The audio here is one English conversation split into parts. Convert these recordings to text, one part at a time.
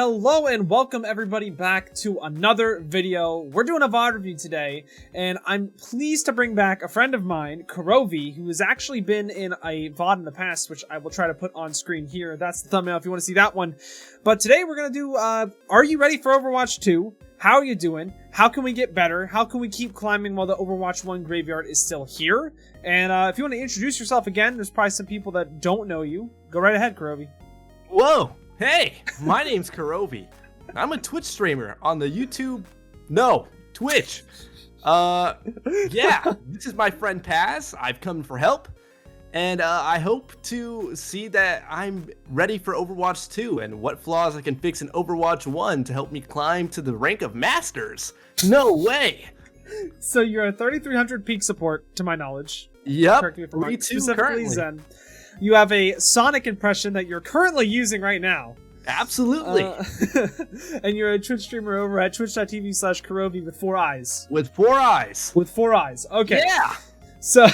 Hello and welcome everybody back to another video. We're doing a VOD review today, and I'm pleased to bring back a friend of mine, Kuroviiii, who has actually been in a VOD in the past, which I will try to put on screen here. That's the thumbnail if you want to see that one. But today we're going to do, are you ready for Overwatch 2? How are you doing? How can we get better? How can we keep climbing while the Overwatch 1 graveyard is still here? And if you want to introduce yourself again, there's probably some people that don't know you. Go right ahead, Kuroviiii. Whoa! Hey, my name's Kuroviiii. I'm a Twitch streamer on the Twitch. Yeah, this is my friend Paz. I've come for help, and I hope to see that I'm ready for Overwatch 2 and what flaws I can fix in Overwatch 1 to help me climb to the rank of Masters. No way! So you're a 3300 peak support, to my knowledge. Yep, Correct me if I'm wrong. 3-2 Specifically currently. Zen. You have a Sonic impression that you're currently using right now. Absolutely. And you're a Twitch streamer over at twitch.tv/Kuroviiii with 4 eyes. With 4 eyes. With 4 eyes. Okay. Yeah! So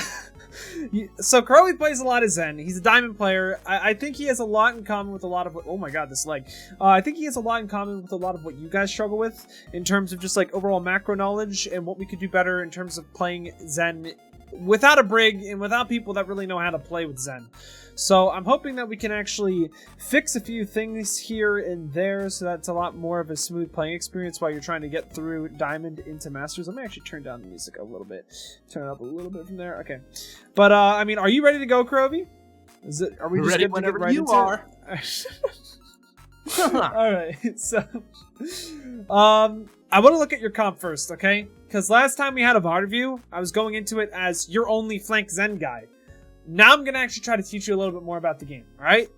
Kuroviiii plays a lot of Zen. He's a diamond player. I think he has a lot in common with a lot of what... Oh my god, this leg. I think he has a lot in common with a lot of what you guys struggle with in terms of just like overall macro knowledge and what we could do better in terms of playing Zen without a brig and without people that really know how to play with Zen. So I'm hoping that we can actually fix a few things here and there so that's a lot more of a smooth playing experience while you're trying to get through Diamond into Masters. Let me actually turn down the music a little bit. Turn it up a little bit from there. Okay. But, I mean, are you ready to go, Kuroviiii? Are we just ready good to whenever get right you into are. Alright, so... I want to look at your comp first, okay? Because last time we had a VOD review, I was going into it as your only flank Zen guy. Now I'm going to actually try to teach you a little bit more about the game, alright?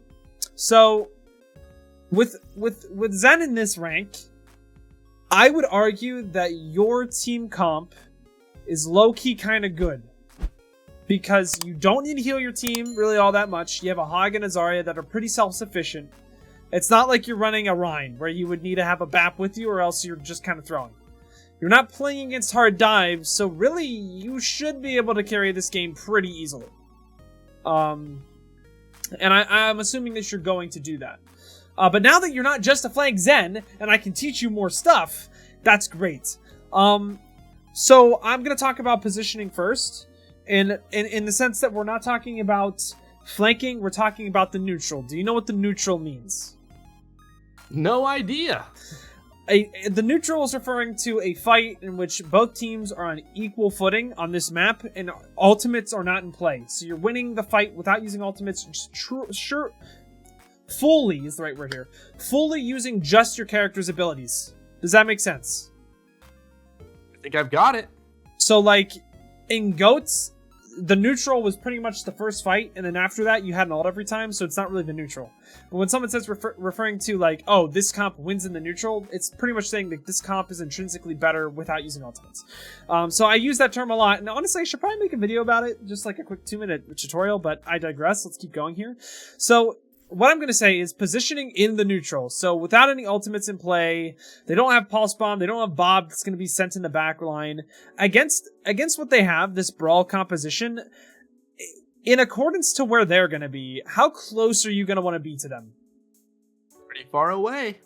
So, with Zen in this rank, I would argue that your team comp is low-key kind of good. Because you don't need to heal your team really all that much. You have a Hog and a Zarya that are pretty self-sufficient. It's not like you're running a Rhine, where you would need to have a BAP with you, or else you're just kind of throwing. You're not playing against hard dives, so really, you should be able to carry this game pretty easily. And I'm assuming that you're going to do that. But now that you're not just a flank Zen, and I can teach you more stuff, that's great. So I'm going to talk about positioning first, in the sense that we're not talking about flanking, we're talking about the neutral. Do you know what the neutral means? No idea. The neutral is referring to a fight in which both teams are on equal footing on this map, and ultimates are not in play. So you're winning the fight without using ultimates, just fully is the right word here. Fully using just your character's abilities. Does that make sense? I think I've got it. So, like, in GOATs, the neutral was pretty much the first fight, and then after that, you had an ult every time, so it's not really the neutral. But when someone says referring to, like, oh, this comp wins in the neutral, it's pretty much saying that this comp is intrinsically better without using ultimates. So I use that term a lot, and honestly, I should probably make a video about it, just like a quick 2-minute tutorial, but I digress. Let's keep going here. So what I'm going to say is positioning in the neutral. So without any ultimates in play, they don't have Pulse Bomb, they don't have Bob that's going to be sent in the back line. Against what they have, this Brawl composition, in accordance to where they're going to be, how close are you going to want to be to them? Pretty far away.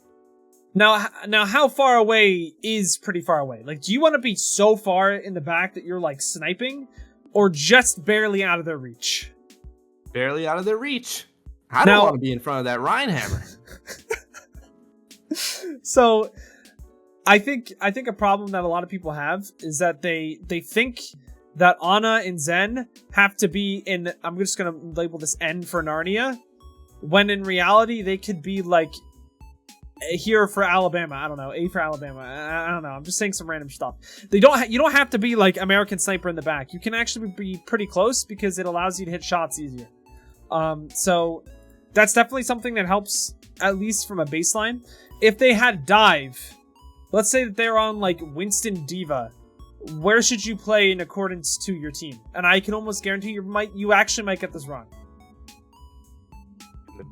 Now, how far away is pretty far away? Like, do you want to be so far in the back that you're, like, sniping? Or just barely out of their reach? Barely out of their reach. I don't want to be in front of that Rhinehammer. So, I think a problem that a lot of people have is that they think that Ana and Zen have to be in, I'm just going to label this N for Narnia, when in reality they could be like here for Alabama. I don't know, A for Alabama. I don't know. I'm just saying some random stuff. You don't have to be like American Sniper in the back. You can actually be pretty close because it allows you to hit shots easier. So that's definitely something that helps, at least from a baseline. If they had dive, let's say that they're on like Winston Diva, where should you play in accordance to your team? And I can almost guarantee you actually might get this wrong. In the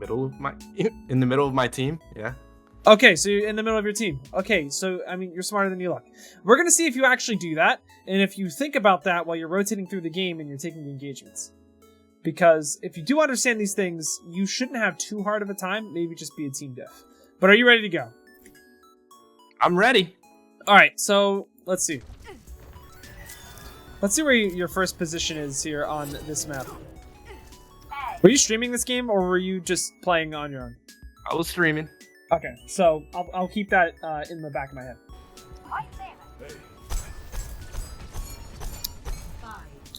middle of my team, yeah. Okay, so you're in the middle of your team. Okay, so, I mean, you're smarter than you look. We're going to see if you actually do that, and if you think about that while you're rotating through the game and you're taking the engagements. Because if you do understand these things, you shouldn't have too hard of a time, maybe just be a team diff. But are you ready to go? I'm ready. All right, so let's see. Let's see where your first position is here on this map. Were you streaming this game, or were you just playing on your own? I was streaming. Okay, so I'll keep that in the back of my head.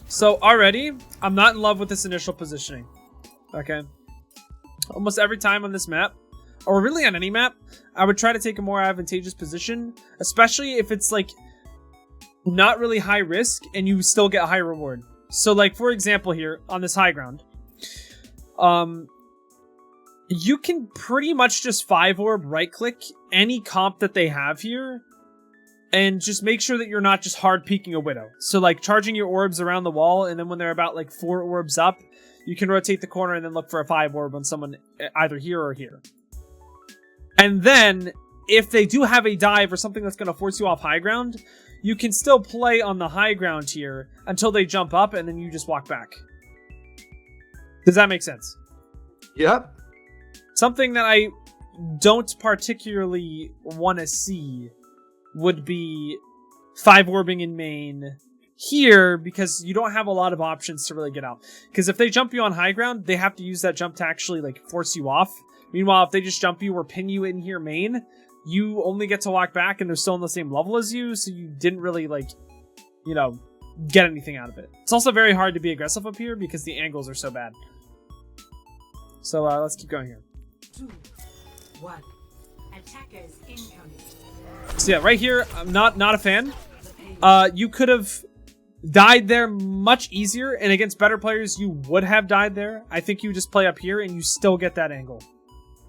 So already, I'm not in love with this initial positioning. Okay. Almost every time on this map, or really on any map, I would try to take a more advantageous position, especially if it's like not really high risk and you still get a high reward. So like, for example here, on this high ground, you can pretty much just 5-orb right-click any comp that they have here, and just make sure that you're not just hard peeking a Widow. So like charging your orbs around the wall, and then when they're about like 4 orbs up, you can rotate the corner and then look for a 5-orb on someone either here or here. And then, if they do have a dive or something that's going to force you off high ground, you can still play on the high ground here until they jump up, and then you just walk back. Does that make sense? Yep. Something that I don't particularly want to see would be 5-orbing in main here, because you don't have a lot of options to really get out. Because if they jump you on high ground, they have to use that jump to actually like force you off. Meanwhile, if they just jump you or pin you in here main, you only get to walk back and they're still on the same level as you, so you didn't really, like, you know, get anything out of it. It's also very hard to be aggressive up here because the angles are so bad. So let's keep going here. 2, 1. Attackers incoming. So yeah, right here, I'm not a fan. You could have died there much easier, and against better players, you would have died there. I think you just play up here and you still get that angle.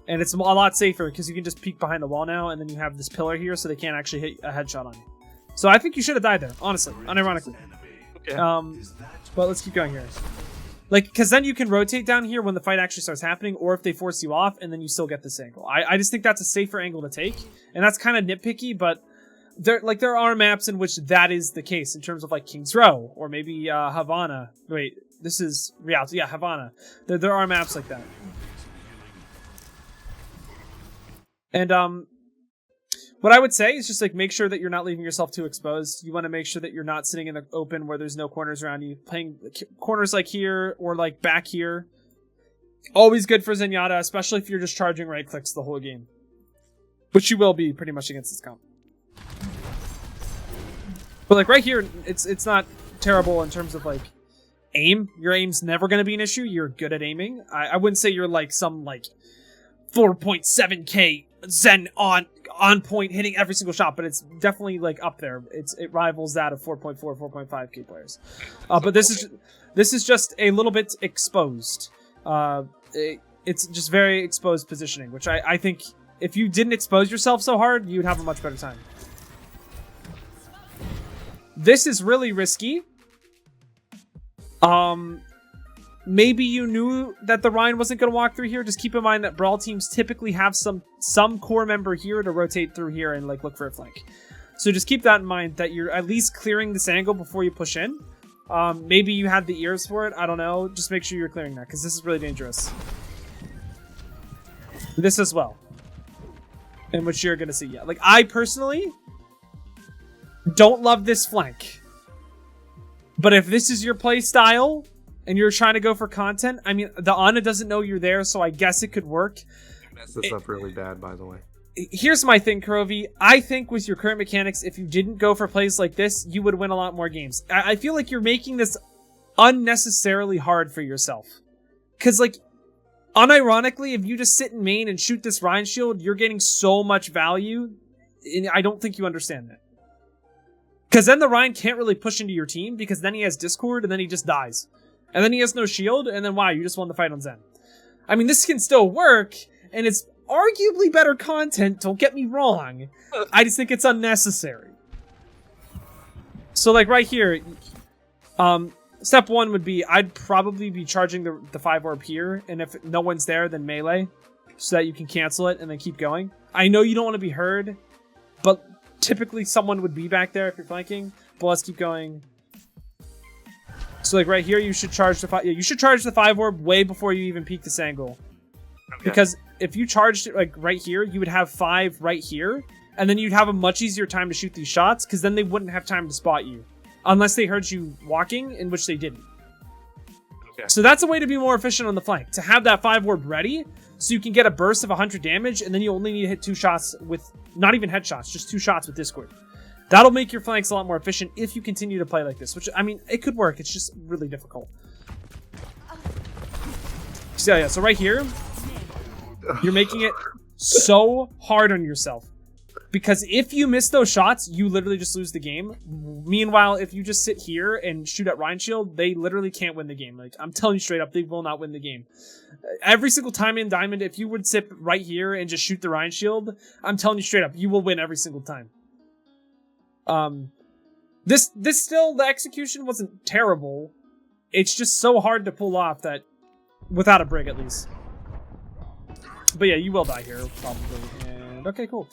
And it's a lot safer because you can just peek behind the wall now, and then you have this pillar here so they can't actually hit a headshot on you. So I think you should have died there, honestly, unironically. Okay. But let's keep going here. Like, because then you can rotate down here when the fight actually starts happening, or if they force you off, and then you still get this angle. I just think that's a safer angle to take, and that's kind of nitpicky, but there are maps in which that is the case, in terms of like King's Row, or maybe Havana. Wait, this is reality. Yeah, Havana. There are maps like that. And what I would say is just like make sure that you're not leaving yourself too exposed. You want to make sure that you're not sitting in the open where there's no corners around you. Playing corners like here or like back here. Always good for Zenyatta, especially if you're just charging right clicks the whole game. Which you will be pretty much against this comp. But like right here, it's not terrible in terms of like aim. Your aim's never going to be an issue. You're good at aiming. I wouldn't say you're like some like 4.7k Zen on point hitting every single shot, but it's definitely like up there. It rivals that of 4.4, 4.5k players. But this is just a little bit exposed. It's just very exposed positioning, which I think if you didn't expose yourself so hard, you'd have a much better time. This is really risky. Maybe you knew that the Rhine wasn't going to walk through here. Just keep in mind that Brawl teams typically have some core member here to rotate through here and like look for a flank. So just keep that in mind, that you're at least clearing this angle before you push in. Maybe you had the ears for it. I don't know. Just make sure you're clearing that, because this is really dangerous. This as well. In which you're going to see. Yeah, like I personally don't love this flank. But if this is your play style and you're trying to go for content, I mean, the Ana doesn't know you're there, so I guess it could work. You messed this up really bad, by the way. Here's my thing, Kuroviiii. I think with your current mechanics, if you didn't go for plays like this, you would win a lot more games. I feel like you're making this unnecessarily hard for yourself. Because, like, unironically, if you just sit in main and shoot this Rhine shield, you're getting so much value, and I don't think you understand that. Because then the Rhine can't really push into your team, because then he has Discord, and then he just dies. And then he has no shield, and then wow, you just won the fight on Zen. I mean, this can still work, and it's arguably better content, don't get me wrong. I just think it's unnecessary. So, like, right here, step one would be, I'd probably be charging the 5-orb here, and if no one's there, then melee, so that you can cancel it and then keep going. I know you don't want to be heard, but typically someone would be back there if you're flanking, but let's keep going. So like right here, you should charge the 5-orb way before you even peek this angle. Okay. Because if you charged it like right here, you would have 5 right here, and then you'd have a much easier time to shoot these shots, because then they wouldn't have time to spot you. Unless they heard you walking, in which they didn't. Okay. So that's a way to be more efficient on the flank. To have that 5 ward ready, so you can get a burst of 100 damage, and then you only need to hit 2 shots with, not even headshots, just 2 shots with Discord. That'll make your flanks a lot more efficient if you continue to play like this, which, I mean, it could work, it's just really difficult. So yeah, so right here, you're making it so hard on yourself. Because if you miss those shots, you literally just lose the game. Meanwhile, if you just sit here and shoot at Ryan Shield, they literally can't win the game. Like, I'm telling you straight up, they will not win the game. Every single time in Diamond, if you would sit right here and just shoot the Ryan Shield, I'm telling you straight up, you will win every single time. This still, the execution wasn't terrible. It's just so hard to pull off that, without a brig at least. But yeah, you will die here, probably. And okay, cool.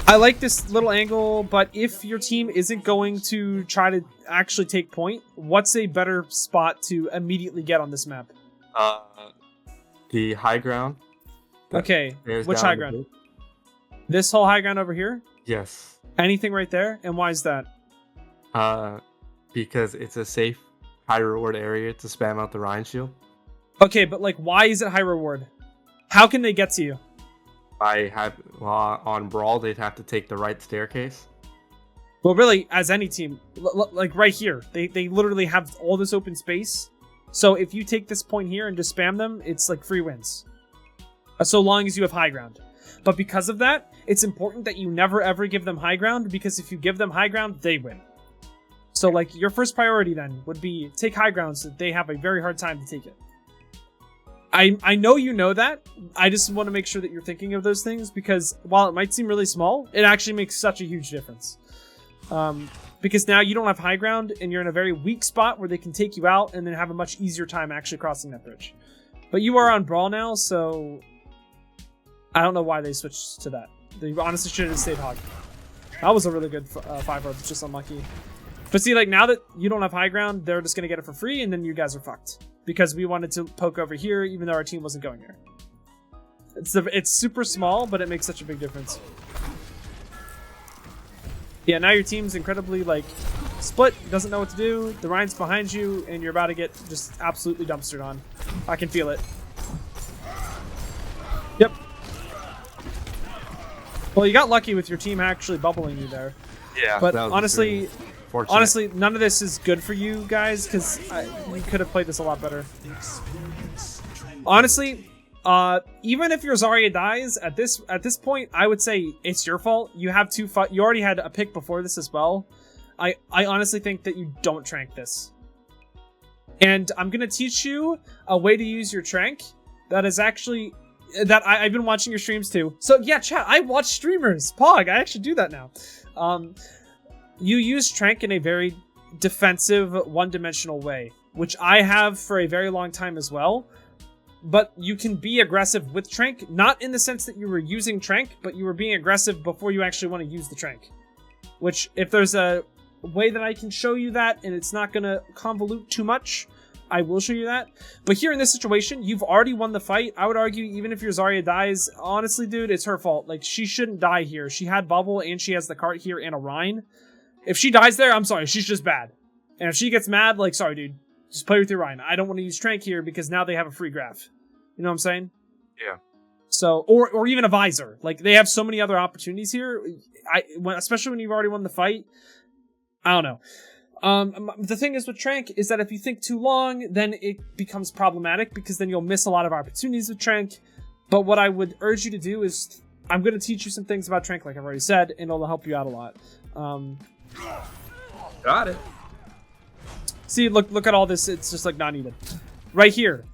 I like this little angle, but if your team isn't going to try to actually take point, what's a better spot to immediately get on this map? The high ground. Okay, which high ground? This whole high ground over here? Yes. Anything right there? And why is that? Because it's a safe, high reward area to spam out the Ryan Shield. Okay, but like, why is it high reward? How can they get to you? On Brawl, they'd have to take the right staircase. Well, really, as any team, like right here, they literally have all this open space. So if you take this point here and just spam them, it's like free wins. So long as you have high ground. But because of that, it's important that you never ever give them high ground, because if you give them high ground, they win. So like, your first priority then would be take high ground so that they have a very hard time to take it. I know you know that. I just want to make sure that you're thinking of those things, because while it might seem really small, it actually makes such a huge difference. Because now you don't have high ground, and you're in a very weak spot where they can take you out and then have a much easier time actually crossing that bridge. But you are on Brawl now, so I don't know why they switched to that. They honestly should have stayed Hog. That was a really good 5 ward, just unlucky. But see, like, now that you don't have high ground, they're just going to get it for free, and then you guys are fucked. Because we wanted to poke over here, even though our team wasn't going there. It's super small, but it makes such a big difference. Yeah, now your team's incredibly, like, split, doesn't know what to do, the Ryan's behind you, and you're about to get just absolutely dumpstered on. I can feel it. Yep. Well, you got lucky with your team actually bubbling you there. Yeah. But honestly... Fortunate. Honestly, none of this is good for you guys, because we could have played this a lot better. Honestly, even if your Zarya dies at this point, I would say it's your fault. You have you already had a pick before this as well. I honestly think that you don't trank this. And I'm gonna teach you a way to use your trank that is actually I've been watching your streams too. So yeah, chat, I watch streamers. Pog, I actually do that now. You use Trank in a very defensive, one-dimensional way, which I have for a very long time as well. But you can be aggressive with Trank, not in the sense that you were using Trank, but you were being aggressive before you actually want to use the Trank. Which, if there's a way that I can show you that, and it's not going to convolute too much, I will show you that. But here in this situation, you've already won the fight. I would argue, even if your Zarya dies, honestly, dude, it's her fault. Like, she shouldn't die here. She had Bubble, and she has the cart here, and a Rhine. If she dies there, I'm sorry, she's just bad. And if she gets mad, like, sorry, dude, just play with your Rhine. I don't want to use Trank here because now they have a free graph. You know what I'm saying? Yeah. So, or even a Visor. Like, they have so many other opportunities here. Especially when you've already won the fight. I don't know. The thing is with Trank is that if you think too long, then it becomes problematic, because then you'll miss a lot of opportunities with Trank. But what I would urge you to do is, I'm going to teach you some things about Trank, like I've already said, and it'll help you out a lot. Got it. See, look at all this. It's just like not needed. Right here.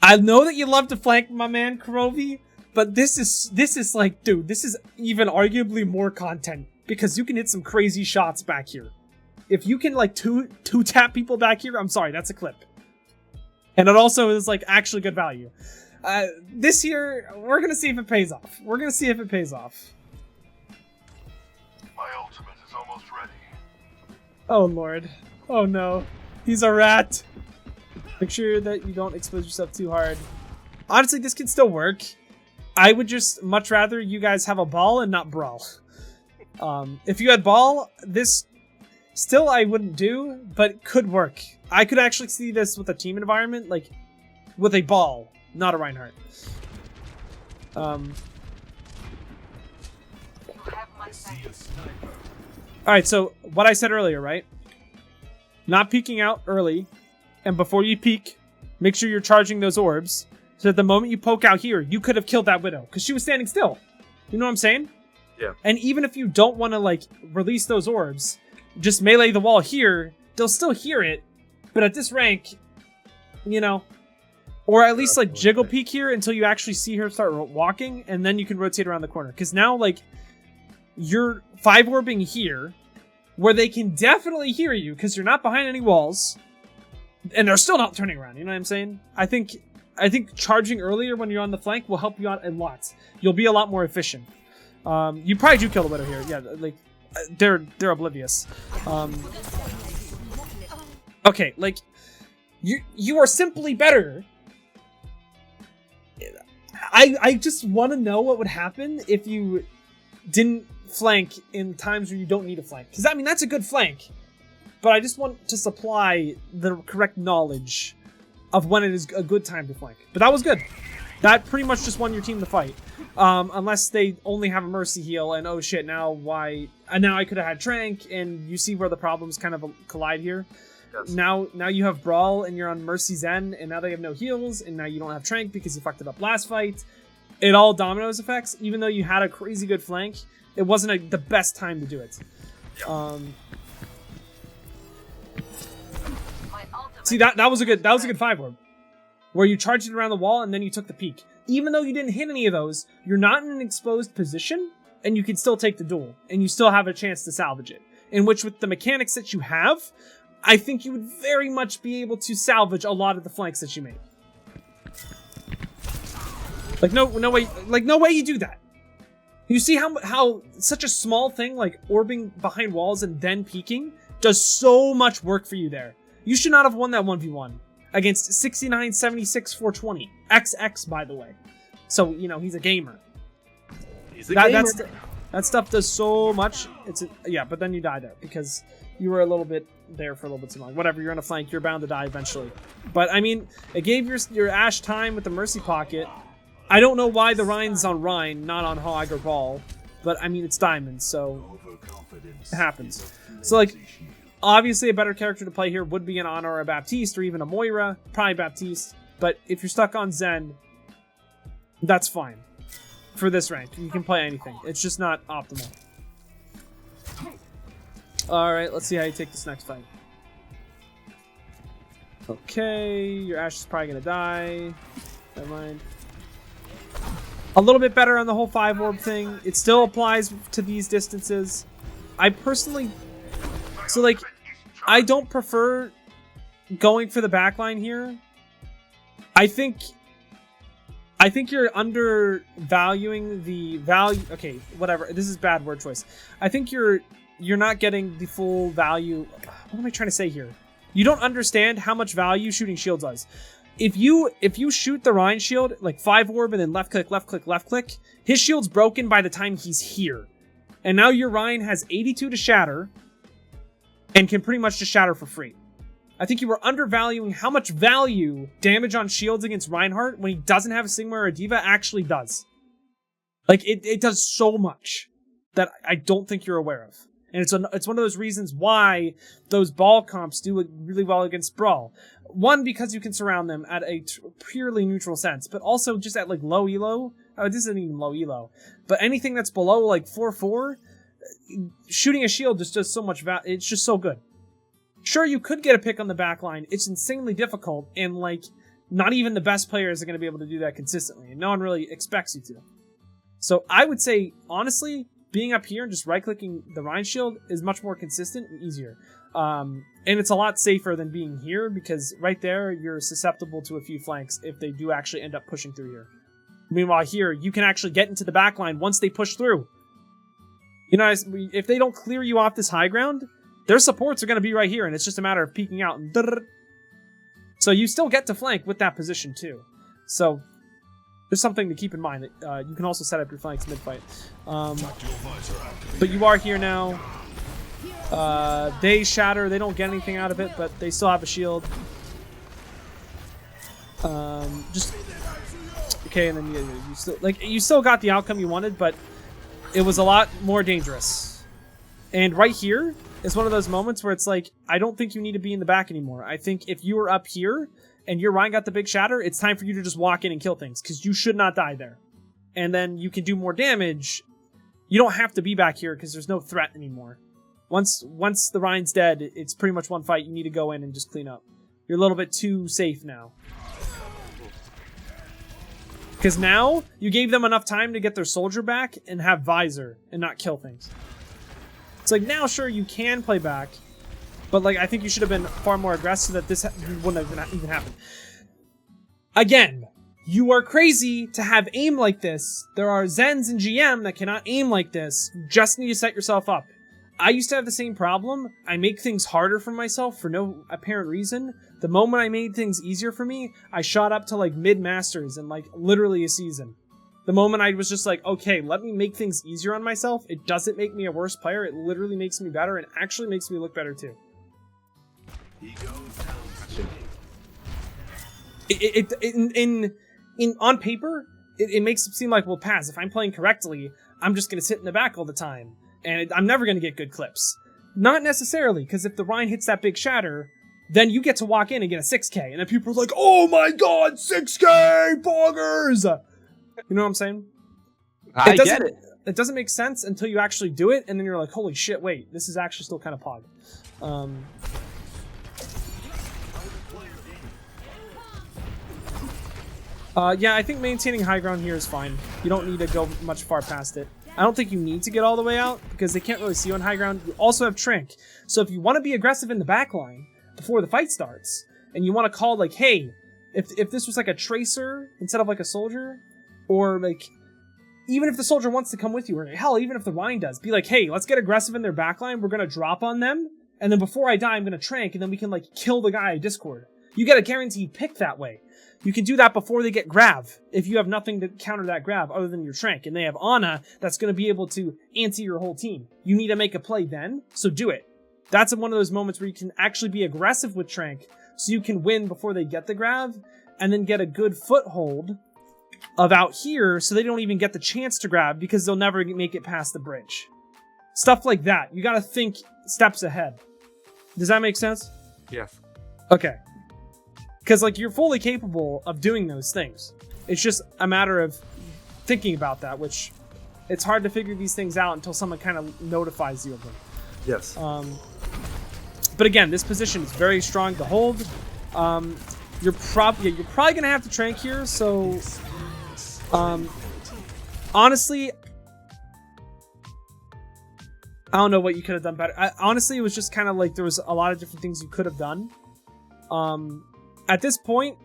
I know that you love to flank my man Kuroviiii, but this is like, dude, this is even arguably more content, because you can hit some crazy shots back here. If you can like two tap people back here, I'm sorry, that's a clip. And it also is like actually good value. This here, we're gonna see if it pays off. We're gonna see if it pays off. My ultimate is almost ready. Oh lord. Oh no. He's a rat. Make sure that you don't expose yourself too hard. Honestly, this can still work. I would just much rather you guys have a ball and not brawl. If you had ball, this still I wouldn't do, but it could work. I could actually see this with a team environment, like with a ball, not a Reinhardt. Alright, so what I said earlier, right? Not peeking out early, and before you peek, make sure you're charging those orbs, so that the moment you poke out here, you could have killed that Widow, because she was standing still. You know what I'm saying? Yeah. And even if you don't want to, like, release those orbs, just melee the wall here, they'll still hear it, but at this rank, you know, or at least, like, jiggle peek here until you actually see her start walking, and then you can rotate around the corner. Because now, like, you're 5-orbing here, where they can definitely hear you, because you're not behind any walls, and they're still not turning around, you know what I'm saying? I think charging earlier when you're on the flank will help you out a lot. You'll be a lot more efficient. You probably do kill the Widow here. Yeah, like, they're oblivious. Okay, like, you are simply better. I just want to know what would happen if you didn't flank in times where you don't need a flank. Because, I mean, that's a good flank. But I just want to supply the correct knowledge of when it is a good time to flank. But that was good. That pretty much just won your team the fight. Unless they only have a Mercy heal, and oh shit, now why... now I could have had Trank, and you see where the problems kind of collide here. Yes. Now you have Brawl, and you're on Mercy Zen, and now they have no heals, and now you don't have Trank because you fucked it up last fight. It all dominoes effects. Even though you had a crazy good flank, it wasn't the best time to do it. See, that was a good 5-orb. Where you charged it around the wall, and then you took the peek. Even though you didn't hit any of those, you're not in an exposed position, and you can still take the duel, and you still have a chance to salvage it. In which, with the mechanics that you have, I think you would very much be able to salvage a lot of the flanks that you make. Like, no way you do that. You see how such a small thing, like orbing behind walls and then peeking, does so much work for you there. You should not have won that 1v1. Against 69, 76, 420. XX, by the way. So, you know, he's a gamer. He's a gamer. That stuff does so much. Yeah, but then you die there because you were a little bit there for a little bit too long. Whatever, you're on a flank, you're bound to die eventually. But, I mean, it gave your Ashe time with the Mercy Pocket. I don't know why the Rhine's on Rhine, not on Hog or Ball. But, I mean, it's Diamond, so it happens. So, like... Obviously, a better character to play here would be an Ana or a Baptiste, or even a Moira. Probably Baptiste. But if you're stuck on Zen, that's fine. For this rank, you can play anything. It's just not optimal. Alright, let's see how you take this next fight. Okay, your Ashe is probably gonna die. Never mind. A little bit better on the whole 5-orb thing. It still applies to these distances. I personally... So, like, I don't prefer going for the backline here. I think you're undervaluing the value. Okay, whatever. This is bad word choice. I think you're not getting the full value. What am I trying to say here? You don't understand how much value shooting shield does. If you shoot the Rhine shield, like 5-orb and then left click, left click, left click, his shield's broken by the time he's here. And now your Rhine has 82 to shatter. And can pretty much just shatter for free. I think you were undervaluing how much value damage on shields against Reinhardt when he doesn't have a Sigma or a D.Va actually does. Like, it does so much that I don't think you're aware of. And it's one of those reasons why those ball comps do really well against Brawl. One, because you can surround them at a purely neutral sense, but also just at, like, low elo. Oh, this isn't even low elo. But anything that's below, like, 4-4... shooting a shield just does so much value. It's just so good. Sure, you could get a pick on the back line. It's insanely difficult, and, like, not even the best players are going to be able to do that consistently, and no one really expects you to. So I would say, honestly, being up here and just right-clicking the Rhine shield is much more consistent and easier. And it's a lot safer than being here, because right there, you're susceptible to a few flanks if they do actually end up pushing through here. Meanwhile, here, you can actually get into the back line once they push through. You know, if they don't clear you off this high ground, their supports are going to be right here, and it's just a matter of peeking out. And so you still get to flank with that position, too. So There's something to keep in mind that you can also set up your flanks mid-fight. But you are here now. They shatter. They don't get anything out of it, but they still have a shield. Just okay, and then you still got the outcome you wanted, but it was a lot more dangerous. And right here is one of those moments where it's like, I don't think you need to be in the back anymore. I think if you were up here and your Ryan got the big shatter, it's time for you to just walk in and kill things, because you should not die there. And then you can do more damage. You don't have to be back here because there's no threat anymore. Once the Ryan's dead, it's pretty much one fight. You need to go in and just clean up. You're a little bit too safe now. Because now, you gave them enough time to get their soldier back and have visor and not kill things. It's like, now sure, you can play back, but like, I think you should have been far more aggressive so that this wouldn't have even happened. Again, you are crazy to have aim like this. There are Zens in GM that cannot aim like this. You just need to set yourself up. I used to have the same problem. I make things harder for myself for no apparent reason. The moment I made things easier for me, I shot up to like mid-masters in like literally a season. The moment I was just like, okay, let me make things easier on myself, it doesn't make me a worse player, it literally makes me better and actually makes me look better too. On paper, it makes it seem like, well, Paz, if I'm playing correctly, I'm just going to sit in the back all the time. And I'm never going to get good clips. Not necessarily, because if the Ryan hits that big shatter, then you get to walk in and get a 6k. And then people are like, oh my god, 6k, poggers! You know what I'm saying? I get it. It doesn't make sense until you actually do it, and then you're like, holy shit, wait, this is actually still kind of pog. Yeah, I think maintaining high ground here is fine. You don't need to go much far past it. I don't think you need to get all the way out, because they can't really see you on high ground. You also have Trank. So if you want to be aggressive in the back line before the fight starts, and you want to call like, hey, if this was like a tracer instead of like a soldier, or like, even if the soldier wants to come with you, or hell, even if the Ryan does, be like, hey, let's get aggressive in their back line, we're going to drop on them, and then before I die, I'm going to Trank, and then we can like kill the guy at Discord. You get a guaranteed pick that way. You can do that before they get Grav, if you have nothing to counter that Grav other than your Trank, and they have Ana that's going to be able to anti your whole team. You need to make a play then, so do it. That's one of those moments where you can actually be aggressive with Trank, so you can win before they get the Grav, and then get a good foothold of out here, so they don't even get the chance to grab, because they'll never make it past the bridge. Stuff like that. You gotta think steps ahead. Does that make sense? Yes. Okay. Because, like, you're fully capable of doing those things. It's just a matter of thinking about that, which it's hard to figure these things out until someone kind of notifies you of them. Yes. But again, this position is very strong to hold. You're probably going to have to Trank here, so... honestly... I don't know what you could have done better. Honestly, it was just kind of like there was a lot of different things you could have done. At this point,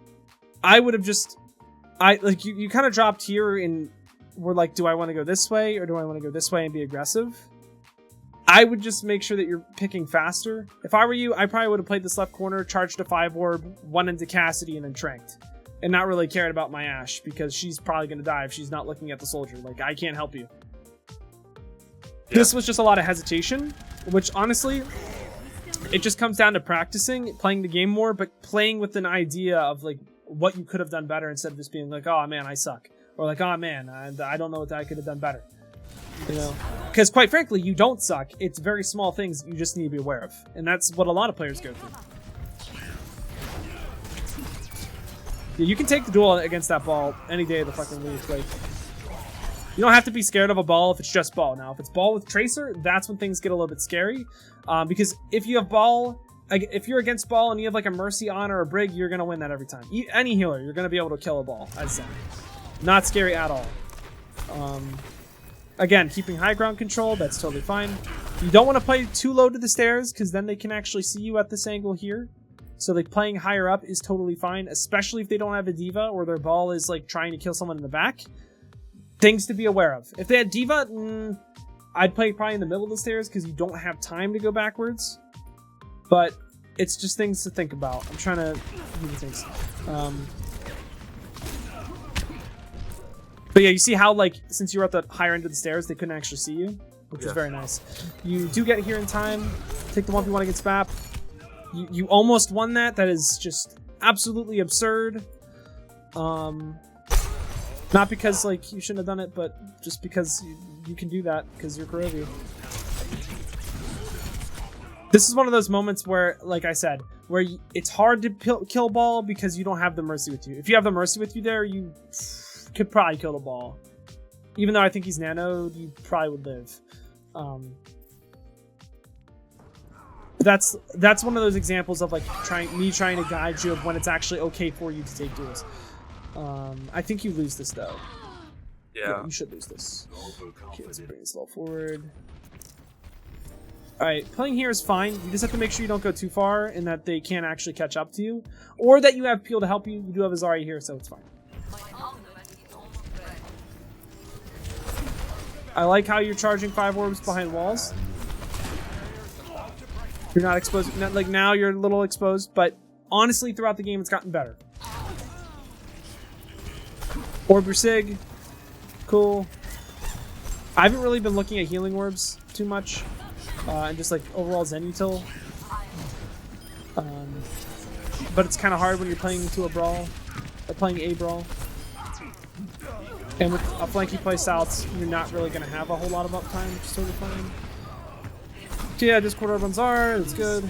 I would have just... you kind of dropped here and were like, do I want to go this way or do I want to go this way and be aggressive? I would just make sure that you're picking faster. If I were you, I probably would have played this left corner, charged a 5-orb, one into Cassidy, and then Tranked. And not really cared about my Ashe, because she's probably going to die if she's not looking at the soldier. Like, I can't help you. Yeah. This was just a lot of hesitation, which honestly... it just comes down to practicing, playing the game more, but playing with an idea of like what you could have done better instead of just being like, oh man, I suck. Or like, oh man, I don't know what I could have done better. You know? Because quite frankly, you don't suck. It's very small things you just need to be aware of. And that's what a lot of players go through. Yeah, you can take the duel against that ball any day of the fucking week. Like, you don't have to be scared of a ball if it's just ball. Now, if it's ball with Tracer, that's when things get a little bit scary. Because if you have ball, if you're against ball and you have like a Mercy on or a Brig, you're going to win that every time. Any healer, you're going to be able to kill a ball, I'd say. Not scary at all. Again, keeping high ground control, that's totally fine. You don't want to play too low to the stairs, because then they can actually see you at this angle here. So like playing higher up is totally fine, especially if they don't have a D.Va or their ball is like trying to kill someone in the back. Things to be aware of. If they had D.Va, I'd play probably in the middle of the stairs because you don't have time to go backwards. But it's just things to think about. I'm trying to do things. But yeah, you see how, like, since you were at the higher end of the stairs, they couldn't actually see you, which is Yeah. very nice. You do get here in time. Take the 1v1 against Bap. You almost won that. That is just absolutely absurd. Not because, like, you shouldn't have done it, but just because you can do that, because you're Kuroviiii. This is one of those moments where, like I said, where it's hard to kill ball because you don't have the mercy with you. If you have the mercy with you there, you could probably kill the ball. Even though I think he's nanoed, you probably would live. That's one of those examples of, like, me trying to guide you of when it's actually okay for you to take duels. I think you lose this though. Yeah. You should lose this. Okay, let's bring this all forward. Alright, playing here is fine. You just have to make sure you don't go too far and that they can't actually catch up to you. Or that you have people to help you. You do have a Zarya here, so it's fine. I like how you're charging 5 orbs behind walls. You're not exposed. Like, now you're a little exposed, but honestly, throughout the game, it's gotten better. Orb your Sig. Cool. I haven't really been looking at healing orbs too much. And just, like, overall Zen util. But it's kind of hard when you're playing into a brawl. Or playing a brawl. And with a flanky play styles, you're not really going to have a whole lot of uptime, which is totally fine. So yeah, Discord orb on Zar, it's good.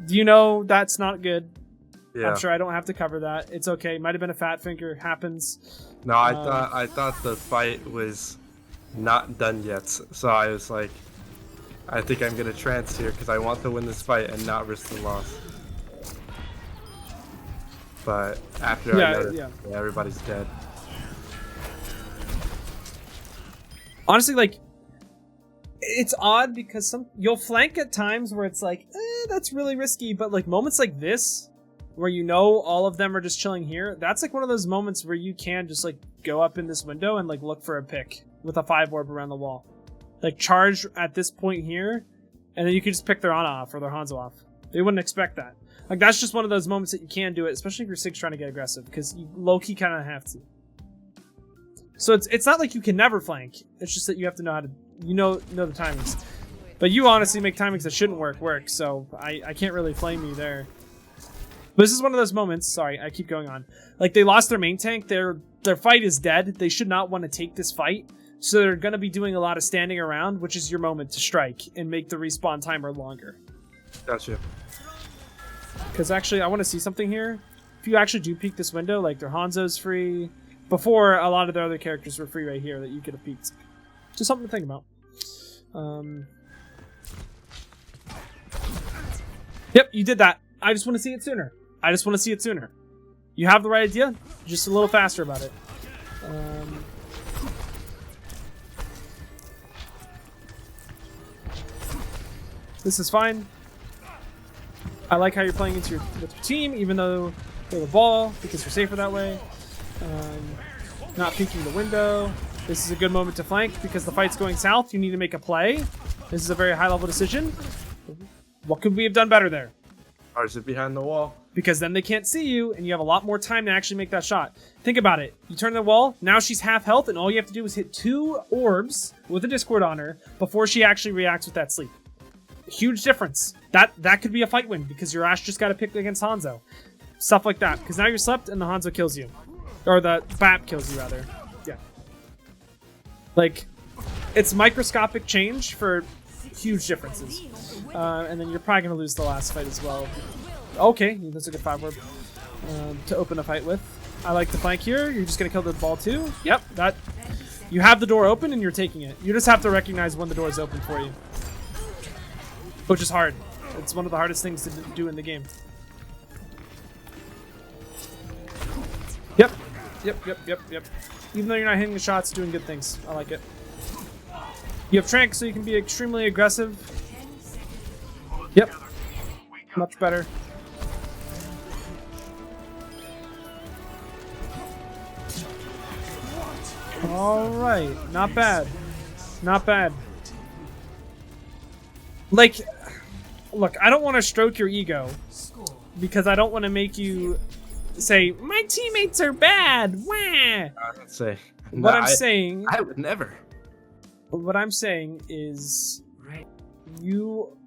Do you know that's not good? Yeah. I'm sure I don't have to cover that. It's okay. Might have been a fat finger. Happens. No, I thought the fight was not done yet, so I was like, I think I'm gonna trance here because I want to win this fight and not risk the loss. But after I noticed, everybody's dead. Honestly, like, it's odd because you'll flank at times where it's like, that's really risky, but like moments like this, where you know all of them are just chilling here, that's like one of those moments where you can just like go up in this window and like look for a pick with a 5 orb around the wall. Like charge at this point here, and then you can just pick their Ana off or their Hanzo off. They wouldn't expect that. Like that's just one of those moments that you can do it, especially if your Sig's trying to get aggressive, because you low-key kind of have to. So it's not like you can never flank. It's just that you have to know how to, know the timings. But you honestly make timings that shouldn't work, so I can't really flame you there. But this is one of those moments, sorry, I keep going on. Like, they lost their main tank, their fight is dead, they should not want to take this fight, so they're going to be doing a lot of standing around, which is your moment to strike and make the respawn timer longer. Gotcha. Because actually, I want to see something here. If you actually do peek this window, like their Hanzo's free, before a lot of their other characters were free right here that you could have peeked. Just something to think about. Yep, you did that. I just want to see it sooner. You have the right idea, just a little faster about it. This is fine. I like how you're playing with your team, even though they're the ball, because you're safer that way. Not peeking the window. This is a good moment to flank, because the fight's going south. You need to make a play. This is a very high-level decision. What could we have done better there? Or is it behind the wall? Because then they can't see you, and you have a lot more time to actually make that shot. Think about it. You turn the wall, now she's half health, and all you have to do is hit 2 orbs with a Discord on her before she actually reacts with that sleep. Huge difference. That could be a fight win, because your Ash just got to pick against Hanzo. Stuff like that. Because now you're slept, and the Hanzo kills you. Or the Bap kills you, rather. Yeah. Like, it's microscopic change for huge differences. And then you're probably going to lose the last fight as well. Okay, that's a good 5 orb to open a fight with. I like the flank here. You're just going to kill the ball too. Yep, that. You have the door open and you're taking it. You just have to recognize when the door is open for you. Which is hard. It's one of the hardest things to do in the game. Yep. Even though you're not hitting the shots, doing good things. I like it. You have Trank, so you can be extremely aggressive. Yep. Much better. Alright. Not bad. Not bad. Like, look, I don't want to stroke your ego, because I don't want to make you say my teammates are bad. Wah. I would say. What No, I'm saying. I would never. What I'm saying is, you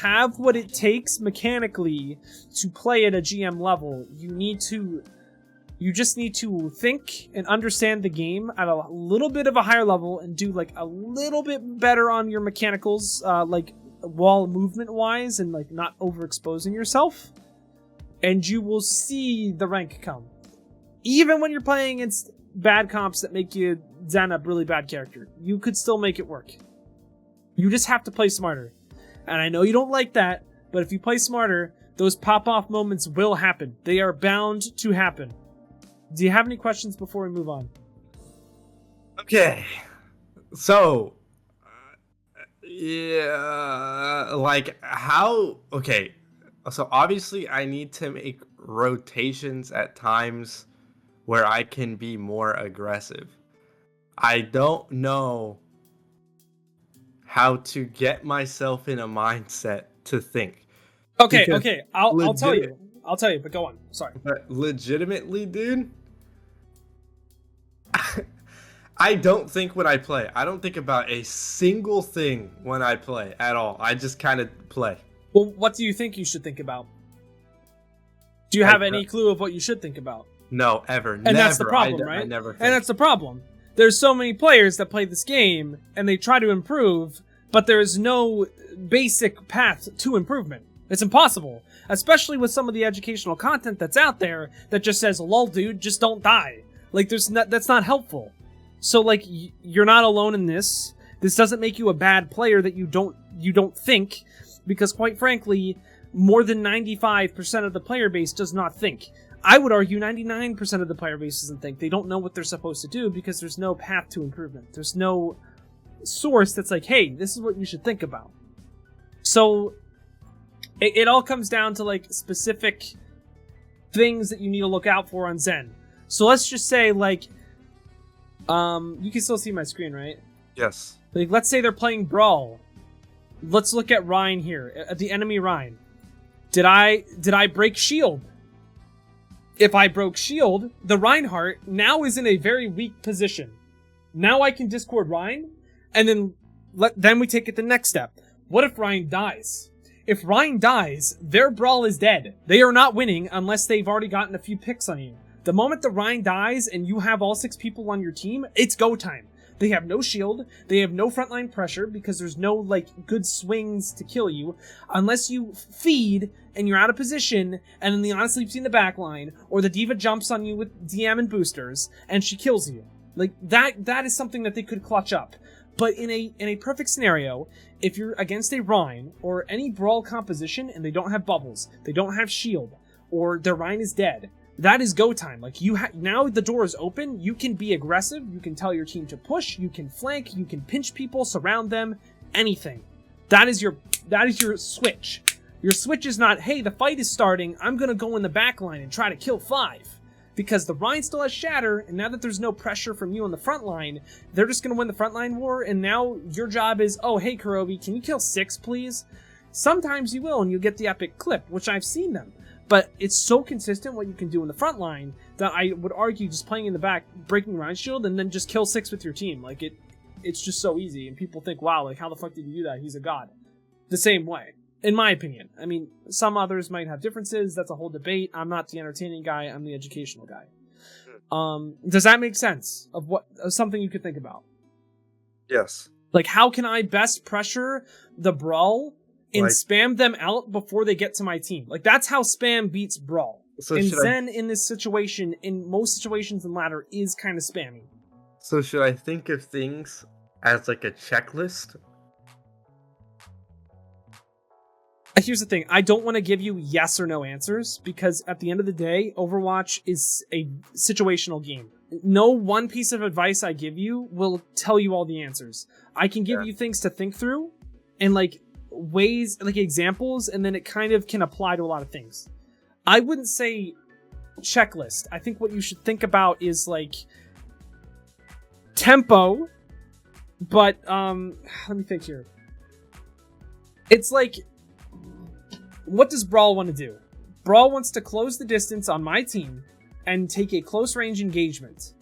have what it takes mechanically to play at a GM level. You just need to think and understand the game at a little bit of a higher level and do like a little bit better on your mechanicals, like wall movement wise, and like not overexposing yourself. And you will see the rank come. Even when you're playing against bad comps that make you Zen a really bad character, you could still make it work. You just have to play smarter. And I know you don't like that, but if you play smarter, those pop-off moments will happen. They are bound to happen. Do you have any questions before we move on? Okay. So, yeah, like how, okay. So obviously I need to make rotations at times where I can be more aggressive. I don't know how to get myself in a mindset to think. Okay, Because okay, I'll tell you. I'll tell you, but go on. Sorry. But legitimately, dude, I don't think when I play. I don't think about a single thing when I play at all. I just kind of play. Well, what do you think you should think about? Do you have any clue of what you should think about? No, ever. And that's the problem, right? I never think. And that's the problem. There's so many players that play this game, and they try to improve, but there is no basic path to improvement. It's impossible. Especially with some of the educational content that's out there that just says, lol, dude, just don't die. Like, that's not helpful. So, like, you're not alone in this. This doesn't make you a bad player that you don't think, because quite frankly, more than 95% of the player base does not think. I would argue 99% of the player base doesn't think. They don't know what they're supposed to do because there's no path to improvement. There's no source that's like, hey, this is what you should think about. So it all comes down to like specific things that you need to look out for on Zen. So let's just say like, you can still see my screen, right? Yes. Like, let's say they're playing Brawl. Let's look at Rhine here, at the enemy Rhine. Did I break shield? If I broke shield, the Reinhardt now is in a very weak position. Now I can discord Rhine, and then we take it the next step. What if Rhine dies? If Rhine dies, their Brawl is dead. They are not winning unless they've already gotten a few picks on you. The moment the Rhine dies and you have all 6 people on your team, it's go time. They have no shield, they have no frontline pressure because there's no, like, good swings to kill you, unless you feed and you're out of position, and then the Ana sleeps in the backline, or the D.Va jumps on you with DM and boosters, and she kills you. Like, that is something that they could clutch up. But in a perfect scenario, if you're against a Rhine, or any Brawl composition, and they don't have bubbles, they don't have shield, or their Rhine is dead, that is go time. Like, now the door is open, you can be aggressive, you can tell your team to push, you can flank, you can pinch people, surround them, anything. That is your switch. Your switch is not, hey, the fight is starting, I'm gonna go in the back line and try to kill 5. Because the Rhine still has Shatter, and now that there's no pressure from you on the front line, they're just gonna win the frontline war, and now your job is, oh, hey, Kuroviiii, can you kill 6, please? Sometimes you will, and you'll get the epic clip, which I've seen them. But it's so consistent what you can do in the front line that I would argue just playing in the back, breaking Rhine shield, and then just kill 6 with your team. Like, it's just so easy, and people think, wow, like, how the fuck did you do that? He's a god. The same way, in my opinion. I mean, some others might have differences. That's a whole debate. I'm not the entertaining guy. I'm the educational guy. Does that make sense of something you could think about? Yes. Like, how can I best pressure the Brawl and spam them out before they get to my team? Like, that's how spam beats Brawl. So and Zen in this situation, in most situations in ladder, is kind of spammy. So should I think of things as like a checklist? Here's the thing, I don't want to give you yes or no answers, because at the end of the day, Overwatch is a situational game. No one piece of advice I give you will tell you all the answers. I can give you things to think through, and like ways, like examples, and then it kind of can apply to a lot of things. I wouldn't say checklist. I think what you should think about is like tempo, but let me think here. It's like, what does Brawl want to do? Brawl wants to close the distance on my team and take a close range engagement.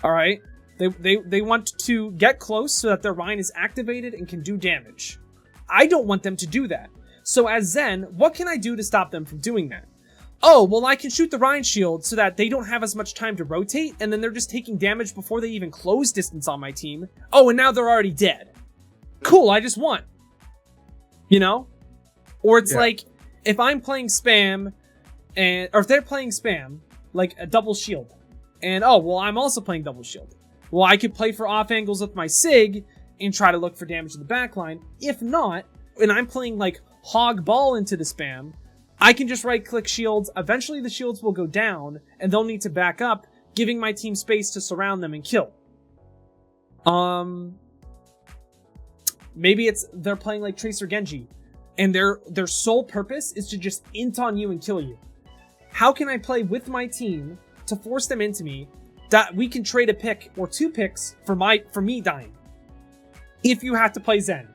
Alright? They want to get close so that their Rhine is activated and can do damage. I don't want them to do that. So as Zen, what can I do to stop them from doing that? Oh, well, I can shoot the Rhine shield so that they don't have as much time to rotate, and then they're just taking damage before they even close distance on my team. Oh, and now they're already dead. Cool, I just won. You know? Or it's like, if I'm playing spam, or if they're playing spam, like a double shield, and oh, well, I'm also playing double shield. Well, I could play for off angles with my Sig and try to look for damage in the backline. If not, and I'm playing like hog ball into the spam, I can just right-click shields. Eventually the shields will go down, and they'll need to back up, giving my team space to surround them and kill. Maybe they're playing like Tracer Genji, and their sole purpose is to just int on you and kill you. How can I play with my team to force them into me that we can trade a pick or 2 picks for me dying? If you have to play Zen.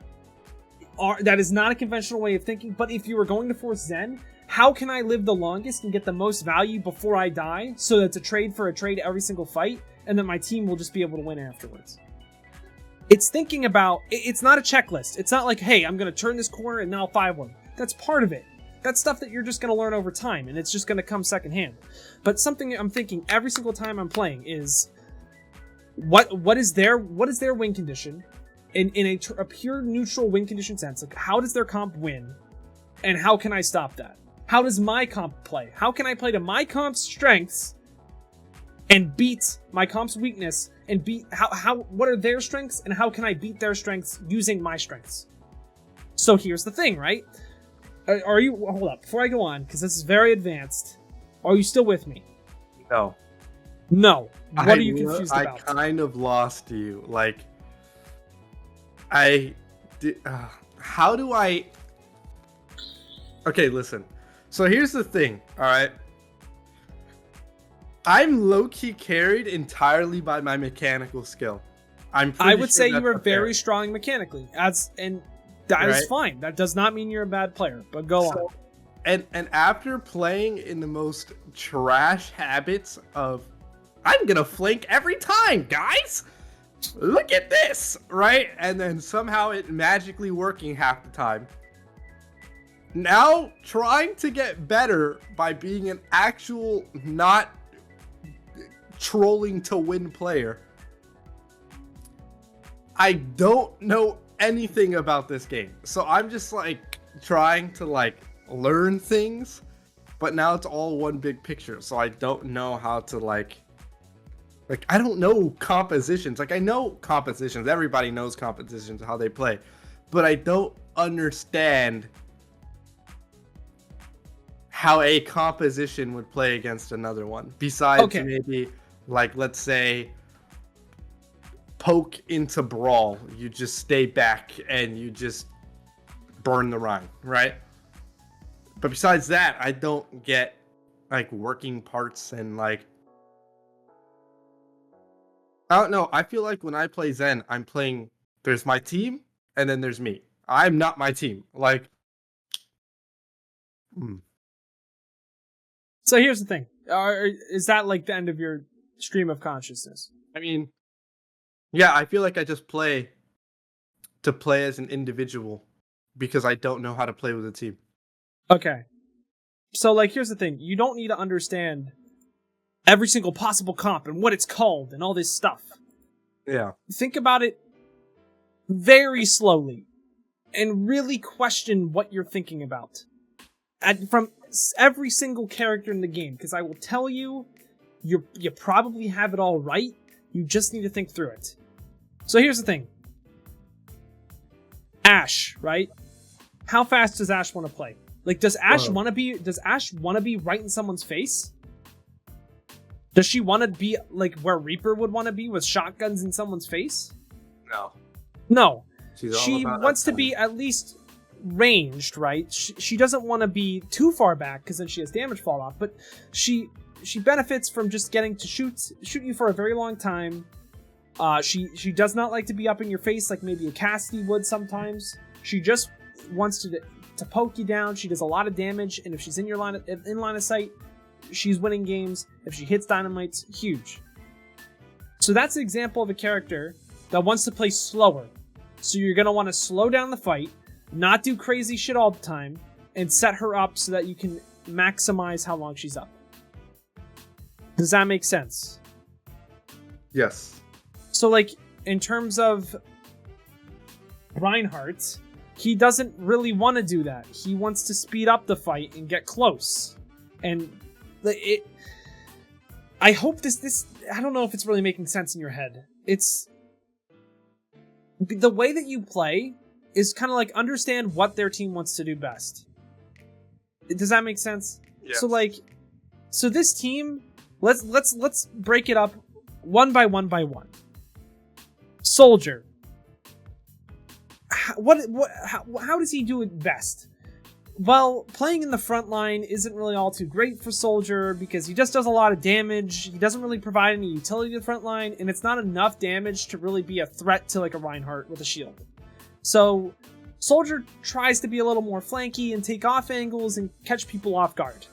That is not a conventional way of thinking, but if you were going to force Zen, how can I live the longest and get the most value before I die so that it's a trade for a trade every single fight, and that my team will just be able to win afterwards? It's thinking about, it's not a checklist. It's not like, hey, I'm going to turn this corner and now 5-1. That's part of it. That's stuff that you're just going to learn over time, and it's just going to come secondhand. But something I'm thinking every single time I'm playing is, what is their win condition? In a pure neutral win condition sense, like how does their comp win, and how can I stop that? How does my comp play? How can I play to my comp's strengths and beat my comp's weakness, and beat what are their strengths, and how can I beat their strengths using my strengths? So here's the thing, right? Are you, hold up, before I go on, because this is very advanced, are you still with me? No. No. What are you confused about? I kind of lost you. Like, how do I... Okay, listen. So here's the thing, alright? I'm low-key carried entirely by my mechanical skill. I would say you are very strong mechanically. And that is fine. That does not mean you're a bad player, but go on. And after playing in the most trash habits of, I'm gonna flank every time, guys! Look at this, right? And then somehow it magically working half the time. Now trying to get better by being an actual not trolling to win player. I don't know anything about this game. So I'm just like trying to like learn things, but now it's all one big picture. So I don't know how to like I don't know compositions. Like I know compositions. Everybody knows compositions, how they play, but I don't understand how a composition would play against another one. Besides maybe like, let's say, poke into brawl. You just stay back and you just burn the Rhine, right? But besides that, I don't get like working parts and like, I don't know. I feel like when I play Zen, I'm playing, there's my team and then there's me. I'm not my team. Like, So here's the thing. Is that like the end of your stream of consciousness? I mean, yeah, I feel like I just play to play as an individual because I don't know how to play with a team. Okay. So like, here's the thing. You don't need to understand every single possible comp and what it's called and all this stuff. Yeah. Think about it very slowly and really question what you're thinking about. From every single character in the game, because I will tell you, you probably have it all right. You just need to think through it. So here's the thing. Ashe, right? How fast does Ashe want to play? Like, does Ashe want to be right in someone's face? Does she want to be like where Reaper would want to be, with shotguns in someone's face? No. She wants to be at least ranged, right? She doesn't want to be too far back because then she has damage fall off, but she benefits from just getting to shoot you for a very long time. She does not like to be up in your face like maybe a Cassidy would sometimes. She just wants to to poke you down. She does a lot of damage, and if she's in line of sight, she's winning games. If she hits dynamites, huge. So that's an example of a character that wants to play slower. So you're going to want to slow down the fight, not do crazy shit all the time, and set her up so that you can maximize how long she's up. Does that make sense? Yes. So, like, in terms of Reinhardt, he doesn't really want to do that. He wants to speed up the fight and get close. And I hope this I don't know if it's really making sense in your head. It's the way that you play is kind of like understand what their team wants to do best. Does that make sense? Yes. So this team, let's break it up one by one by one. Soldier. How does he do it best? Well, playing in the front line isn't really all too great for Soldier because he just does a lot of damage. He doesn't really provide any utility to the front line, and it's not enough damage to really be a threat to like a Reinhardt with a shield. So Soldier tries to be a little more flanky and take off angles and catch people off guard.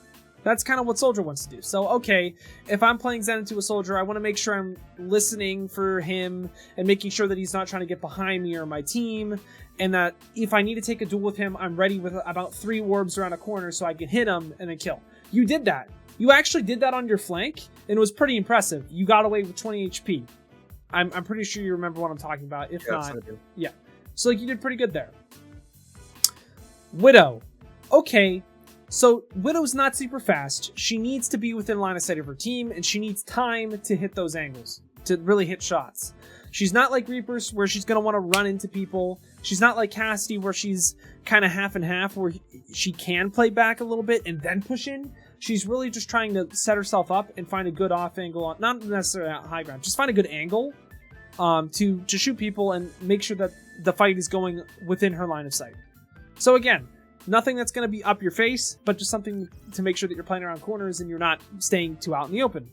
That's kind of what Soldier wants to do. So, okay, if I'm playing Zen into a Soldier, I want to make sure I'm listening for him and making sure that he's not trying to get behind me or my team, and that if I need to take a duel with him, I'm ready with about 3 orbs around a corner so I can hit him and then kill. You did that. You actually did that on your flank, and it was pretty impressive. You got away with 20 HP. I'm pretty sure you remember what I'm talking about. If Yes, not, I do. yeah. So, like, you did pretty good there. Widow. Okay. So, Widow's not super fast. She needs to be within line of sight of her team, and she needs time to hit those angles, to really hit shots. She's not like Reapers, where she's going to want to run into people. She's not like Cassidy, where she's kind of half and half, where she can play back a little bit and then push in. She's really just trying to set herself up and find a good off angle, not necessarily at high ground, just find a good angle to shoot people and make sure that the fight is going within her line of sight. So again, nothing that's going to be up your face, but just something to make sure that you're playing around corners and you're not staying too out in the open.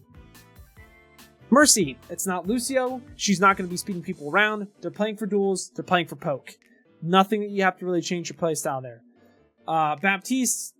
Mercy, it's not Lucio. She's not going to be speeding people around. They're playing for duels. They're playing for poke. Nothing that you have to really change your playstyle there. Baptiste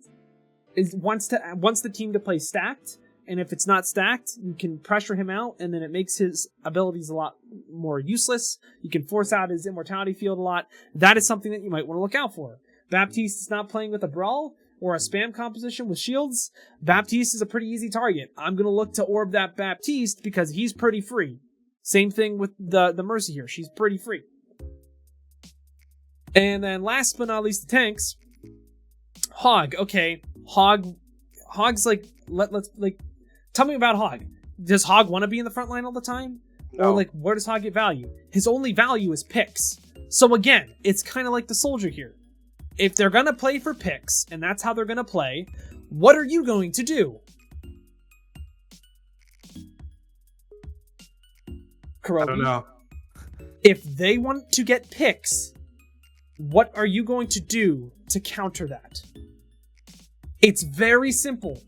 wants the team to play stacked, and if it's not stacked, you can pressure him out, and then it makes his abilities a lot more useless. You can force out his immortality field a lot. That is something that you might want to look out for. Baptiste is not playing with a brawl or a spam composition with shields. Baptiste is a pretty easy target. I'm going to look to orb that Baptiste because he's pretty free. Same thing with the Mercy here. She's pretty free. And then last but not least, the tanks. Hog. Okay. Hog's like, let's tell me about Hog. Does Hog want to be in the front line all the time? No. Or like, where does Hog get value? His only value is picks. So again, it's kind of like the Soldier here. If they're going to play for picks, and that's how they're going to play, what are you going to do? Kuroviiii? I don't know. If they want to get picks, what are you going to do to counter that? It's very simple.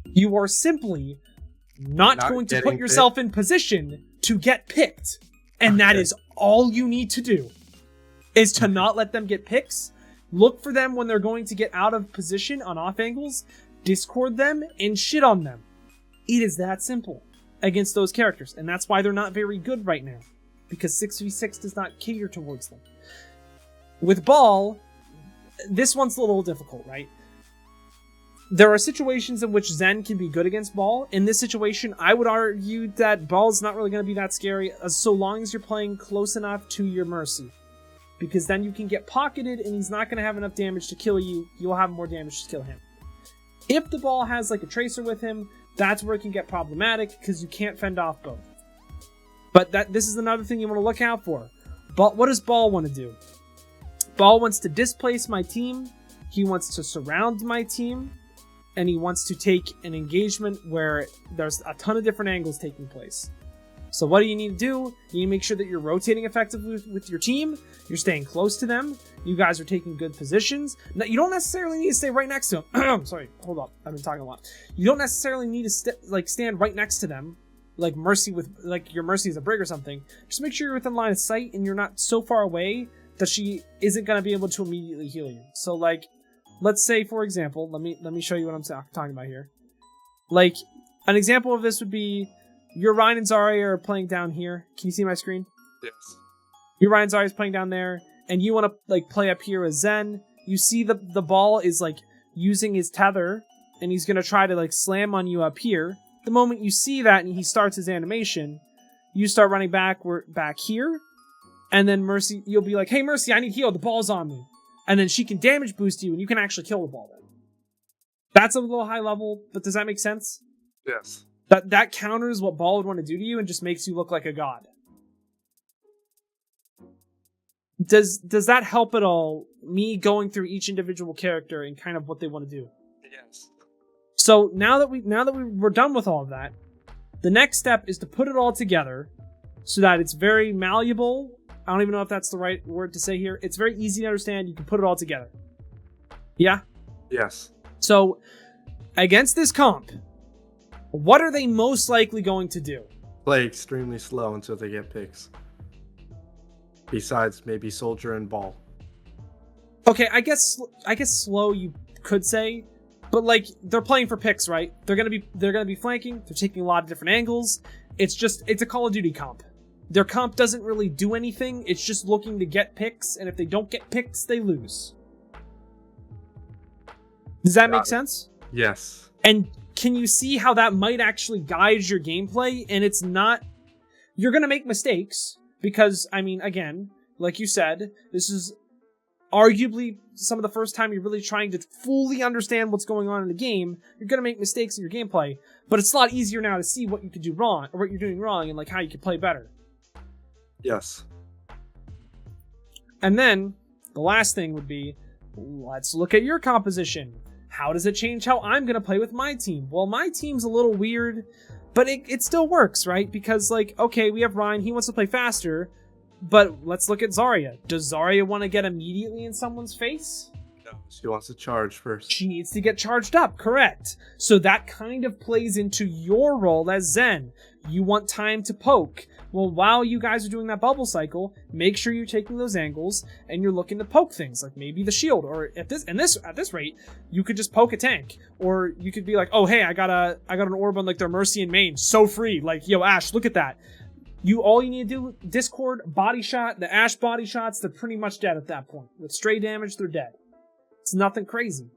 You are simply not going to put getting yourself in position to get picked. And that is all you need to do. Is to not let them get picks. Look for them when they're going to get out of position on off angles, discord them, and shit on them. It is that simple against those characters, and that's why they're not very good right now, because 6v6 does not cater towards them. With Ball, this one's a little difficult, right? There are situations in which Zen can be good against Ball. In this situation, I would argue that Ball's not really going to be that scary, so long as you're playing close enough to your Mercy. Because then you can get pocketed and he's not going to have enough damage to kill you. You'll have more damage to kill him. If the Ball has like a Tracer with him, that's where it can get problematic because you can't fend off both. But this is another thing you want to look out for. But what does Ball want to do? Ball wants to displace my team. He wants to surround my team. And he wants to take an engagement where there's a ton of different angles taking place. So what do you need to do? You need to make sure that you're rotating effectively with your team. You're staying close to them. You guys are taking good positions. Now, you don't necessarily need to stay right next to them. Sorry, hold up. I've been talking a lot. You don't necessarily need to stand right next to them, like Mercy with your Mercy is a brig or something. Just make sure you're within line of sight and you're not so far away that she isn't going to be able to immediately heal you. So, like, let's say, for example, let me show you what I'm talking about here. Like, an example of this would be your Ryan and Zarya are playing down here. Can you see my screen? Yes. Your Ryan Zarya is playing down there, and you want to, like, play up here with Zen. You see the ball is, like, using his tether, and he's going to try to, like, slam on you up here. The moment you see that and he starts his animation, you start running back here, and then Mercy, you'll be like, hey, Mercy, I need heal. The ball's on me. And then she can damage boost you, and you can actually kill the ball then. That's a little high level, but does that make sense? Yes. That counters what Ball would want to do to you and just makes you look like a god. Does that help at all, me going through each individual character and kind of what they want to do? Yes. So now that we're done with all of that, the next step is to put it all together so that it's very malleable. I don't even know if that's the right word to say here. It's very easy to understand. You can put it all together. Yeah? Yes. So, against this comp, what are they most likely going to do? Play extremely slow until they get picks. Besides maybe Soldier and Ball. Okay, I guess slow you could say, but like they're playing for picks, right? They're gonna be flanking. They're taking a lot of different angles. It's a Call of Duty comp. Their comp doesn't really do anything. It's just looking to get picks, and if they don't get picks, they lose. Does that make sense? Yes. And can you see how that might actually guide your gameplay? And it's not... You're going to make mistakes because, I mean, again, like you said, this is arguably some of the first time you're really trying to fully understand what's going on in the game. You're going to make mistakes in your gameplay, but it's a lot easier now to see what you could do wrong, or what you're doing wrong, and like how you could play better. Yes. And then, the last thing would be, let's look at your composition. How does it change how I'm going to play with my team? Well, my team's a little weird, but it still works, right? Because, like, okay, we have Ryan, he wants to play faster, but let's look at Zarya. Does Zarya want to get immediately in someone's face? No, she wants to charge first. She needs to get charged up, correct. So that kind of plays into your role as Zen. You want time to poke. Well, while you guys are doing that bubble cycle, make sure you're taking those angles and you're looking to poke things, like maybe the shield, or at this rate, you could just poke a tank, or you could be like, oh hey, I got an orb on like their Mercy and main, so free, like yo Ashe, look at that. All you need to do, Discord body shot, the Ashe body shots, they're pretty much dead at that point. With stray damage, they're dead. It's nothing crazy.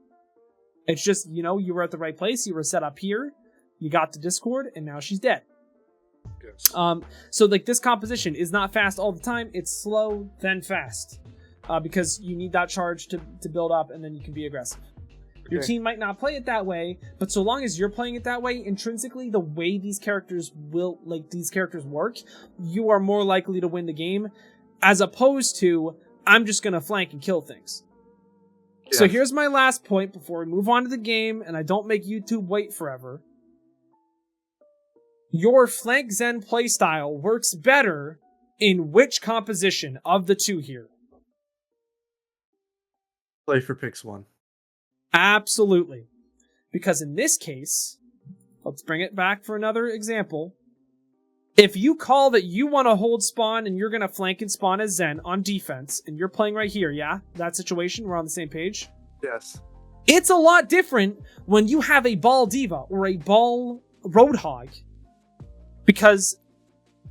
It's just, you were at the right place, you were set up here, you got to Discord, and now she's dead. Yes. So like this composition is not fast all the time. It's slow, then fast, because you need that charge to build up, and then you can be aggressive. Your Okay. team might not play it that way, but so long as you're playing it that way, intrinsically, the way these characters work, you are more likely to win the game, as opposed to, I'm just gonna flank and kill things. So Yes. here's my last point before we move on to the game, and I don't make YouTube wait forever. Your flank Zen playstyle works better in which composition of the two here? Play for picks 1. Absolutely. Because in this case, let's bring it back for another example. If you call that you want to hold spawn and you're going to flank and spawn as Zen on defense, and you're playing right here, yeah? That situation, we're on the same page. Yes. It's a lot different when you have a Ball Diva or a Ball Roadhog.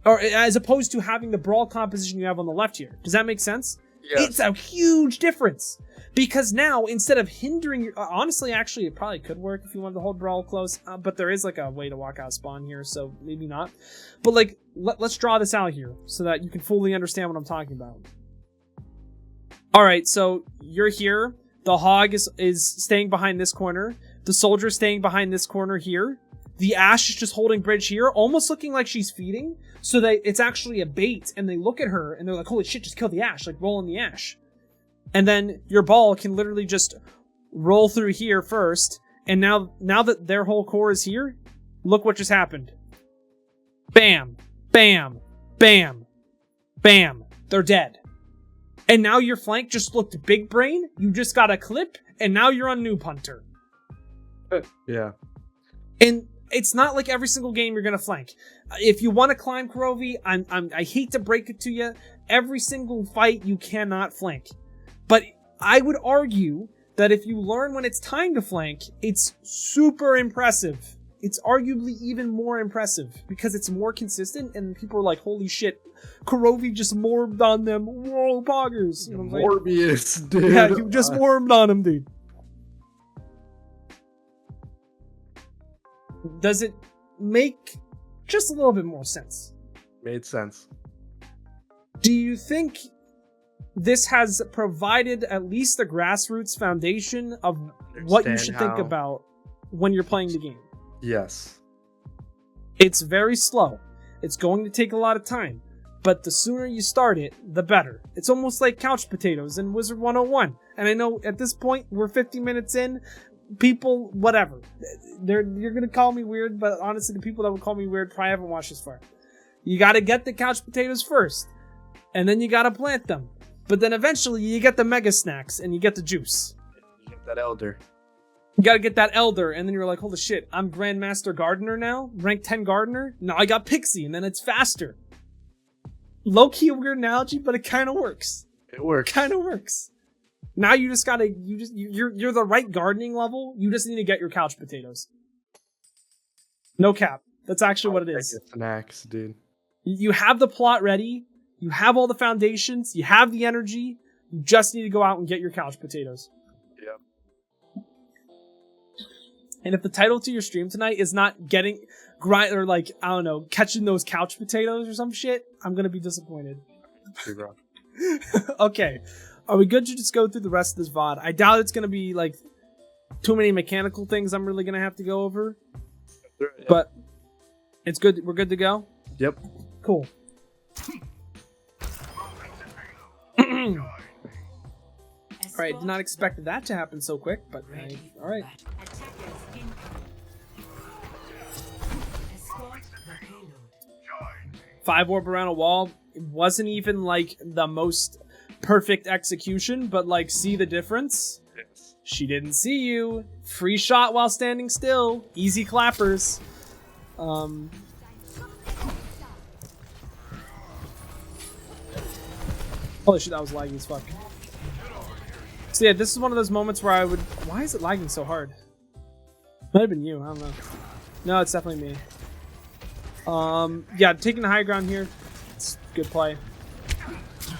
Or as opposed to having the Brawl composition you have on the left here. Does that make sense? Yes. It's a huge difference. Because now, instead of hindering your... honestly, actually, it probably could work if you wanted to hold Brawl close. But there is, like, a way to walk out of spawn here, so maybe not. But, like, let's draw this out here so that you can fully understand what I'm talking about. Alright, so you're here. The Hog is staying behind this corner. The Soldier is staying behind this corner here. The Ashe is just holding bridge here, almost looking like she's feeding, so that it's actually a bait, and they look at her, and they're like, holy shit, just kill the Ashe, like, roll in the Ashe. And then your Ball can literally just roll through here first, and now that their whole core is here, look what just happened. Bam, bam, bam, bam, they're dead. And now your flank just looked big brain, you just got a clip, and now you're on Noob Hunter. Yeah. it's not like every single game you're gonna flank. If you want to climb Kuroviiii, I hate to break it to you, every single fight you cannot flank. But I would argue that if you learn when it's time to flank, it's super impressive. It's arguably even more impressive because it's more consistent and people are like, holy shit, Kuroviiii just morbed on them. Whoa, poggers. You know what I'm saying? Morbius, dude. Yeah, you just morbed on him, dude. Does it make just a little bit more sense? Made sense. Do you think this has provided at least a grassroots foundation of what you should think about when you're playing the game? Yes. It's very slow. It's going to take a lot of time. But the sooner you start it, the better. It's almost like couch potatoes in Wizard 101. And I know at this point, we're 50 minutes in. People, whatever. You're going to call me weird, but honestly, the people that would call me weird probably haven't watched this far. You got to get the couch potatoes first. And then you got to plant them. But then eventually you get the mega snacks and you get the juice. You get that elder. You gotta get that elder, and then you're like, holy shit, I'm Grandmaster Gardener now? Rank 10 Gardener? Now I got Pixie, and then it's faster. Low-key a weird analogy, but it kinda works. It works. Kinda works. Now you just gotta, you're the right gardening level, you just need to get your couch potatoes. No cap. That's actually what it is. Snacks, dude. You have the plot ready, you have all the foundations, you have the energy, you just need to go out and get your couch potatoes. Yep. And if the title to your stream tonight is not getting grind or like, I don't know, catching those couch potatoes or some shit, I'm gonna be disappointed. Okay. Are we good to just go through the rest of this VOD? I doubt it's gonna be like too many mechanical things I'm really gonna have to go over. Yep. But it's good. We're good to go? Yep. Cool. Alright, did not expect that to happen so quick, but alright. Attackers incoming. Escort the payload. 5 orb around a wall. It wasn't even like the most perfect execution, but like, see the difference? Yes. She didn't see you. Free shot while standing still. Easy clappers. Holy shit, that was laggy as fuck. So yeah, this is one of those moments where I would... Why is it lagging so hard? Might have been you, I don't know. No, it's definitely me. Yeah, taking the high ground here. It's good play.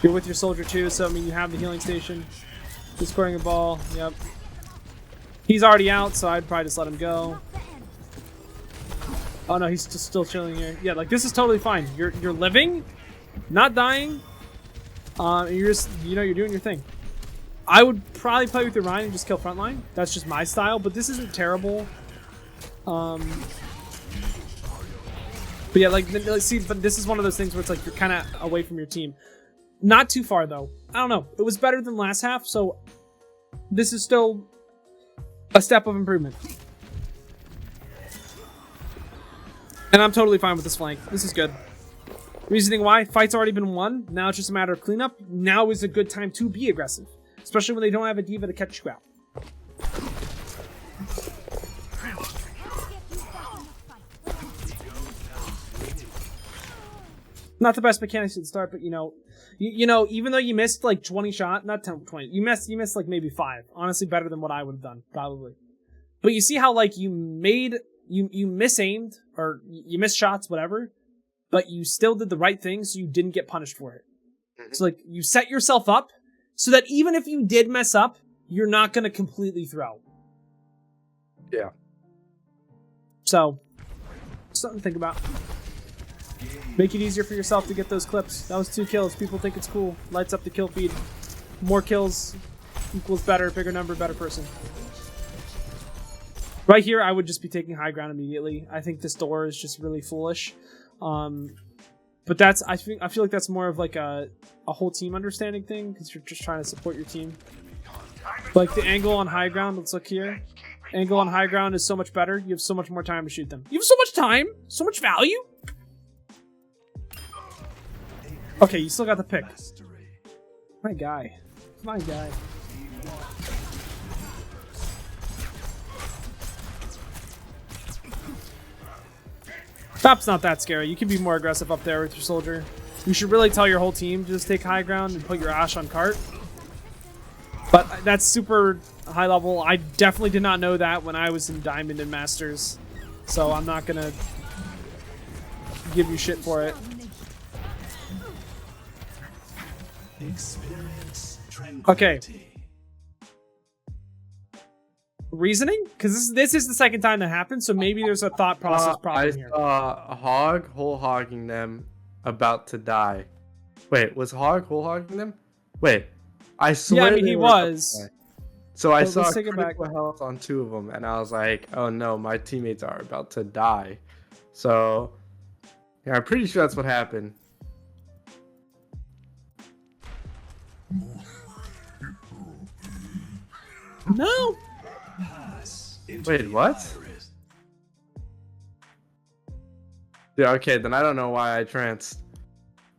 You're with your soldier too, so I mean you have the healing station. He's scoring a ball, yep. He's already out, so I'd probably just let him go. Oh no, he's just still chilling here. Yeah, like this is totally fine. You're living, not dying. And you're just, you know, you're doing your thing. I would probably play with your Ryan and just kill frontline. That's just my style, but this isn't terrible. But yeah, like see, but this is one of those things where it's like you're kind of away from your team. Not too far though. I don't know. It was better than last half, so this is still a step of improvement. And I'm totally fine with this flank. This is good. Reasoning why? Fight's already been won. Now it's just a matter of cleanup. Now is a good time to be aggressive. Especially when they don't have a diva to catch you out. Not the best mechanics at the start, but you know, even though you missed like 20 shot, not 10, 20, you missed like maybe 5. Honestly, better than what I would have done, probably. But you see how like you misaimed, or you missed shots, whatever, but you still did the right thing, so you didn't get punished for it. So like, you set yourself up so that even if you did mess up, you're not going to completely throw. Yeah. So, something to think about. Make it easier for yourself to get those clips. That was 2 kills. People think it's cool. Lights up the kill feed. More kills equals better. Bigger number, better person. Right here, I would just be taking high ground immediately. I think this door is just really foolish. But that's, I feel like that's more of like a whole team understanding thing, because you're just trying to support your team. Like the angle on high ground, let's look here. Angle on high ground is so much better. You have so much more time to shoot them. You have so much time, so much value. Okay, you still got the pick. My guy. My guy. Top's not that scary. You can be more aggressive up there with your soldier. You should really tell your whole team to just take high ground and put your Ashe on cart. But that's super high level. I definitely did not know that when I was in Diamond and Masters. So I'm not gonna give you shit for it. Okay. Reasoning? Because this is the second time that happened, so maybe there's a thought process problem here. I saw a hog whole hogging them about to die. Wait, was hog whole hogging them? Wait, I swear. Yeah, I mean, they he were about to was. die. So I But saw let's take it back. critical health on 2 of them, and I was like, oh no, my teammates are about to die. So, yeah, I'm pretty sure that's what happened. No! Wait, what? Yeah, okay, then I don't know why I tranced.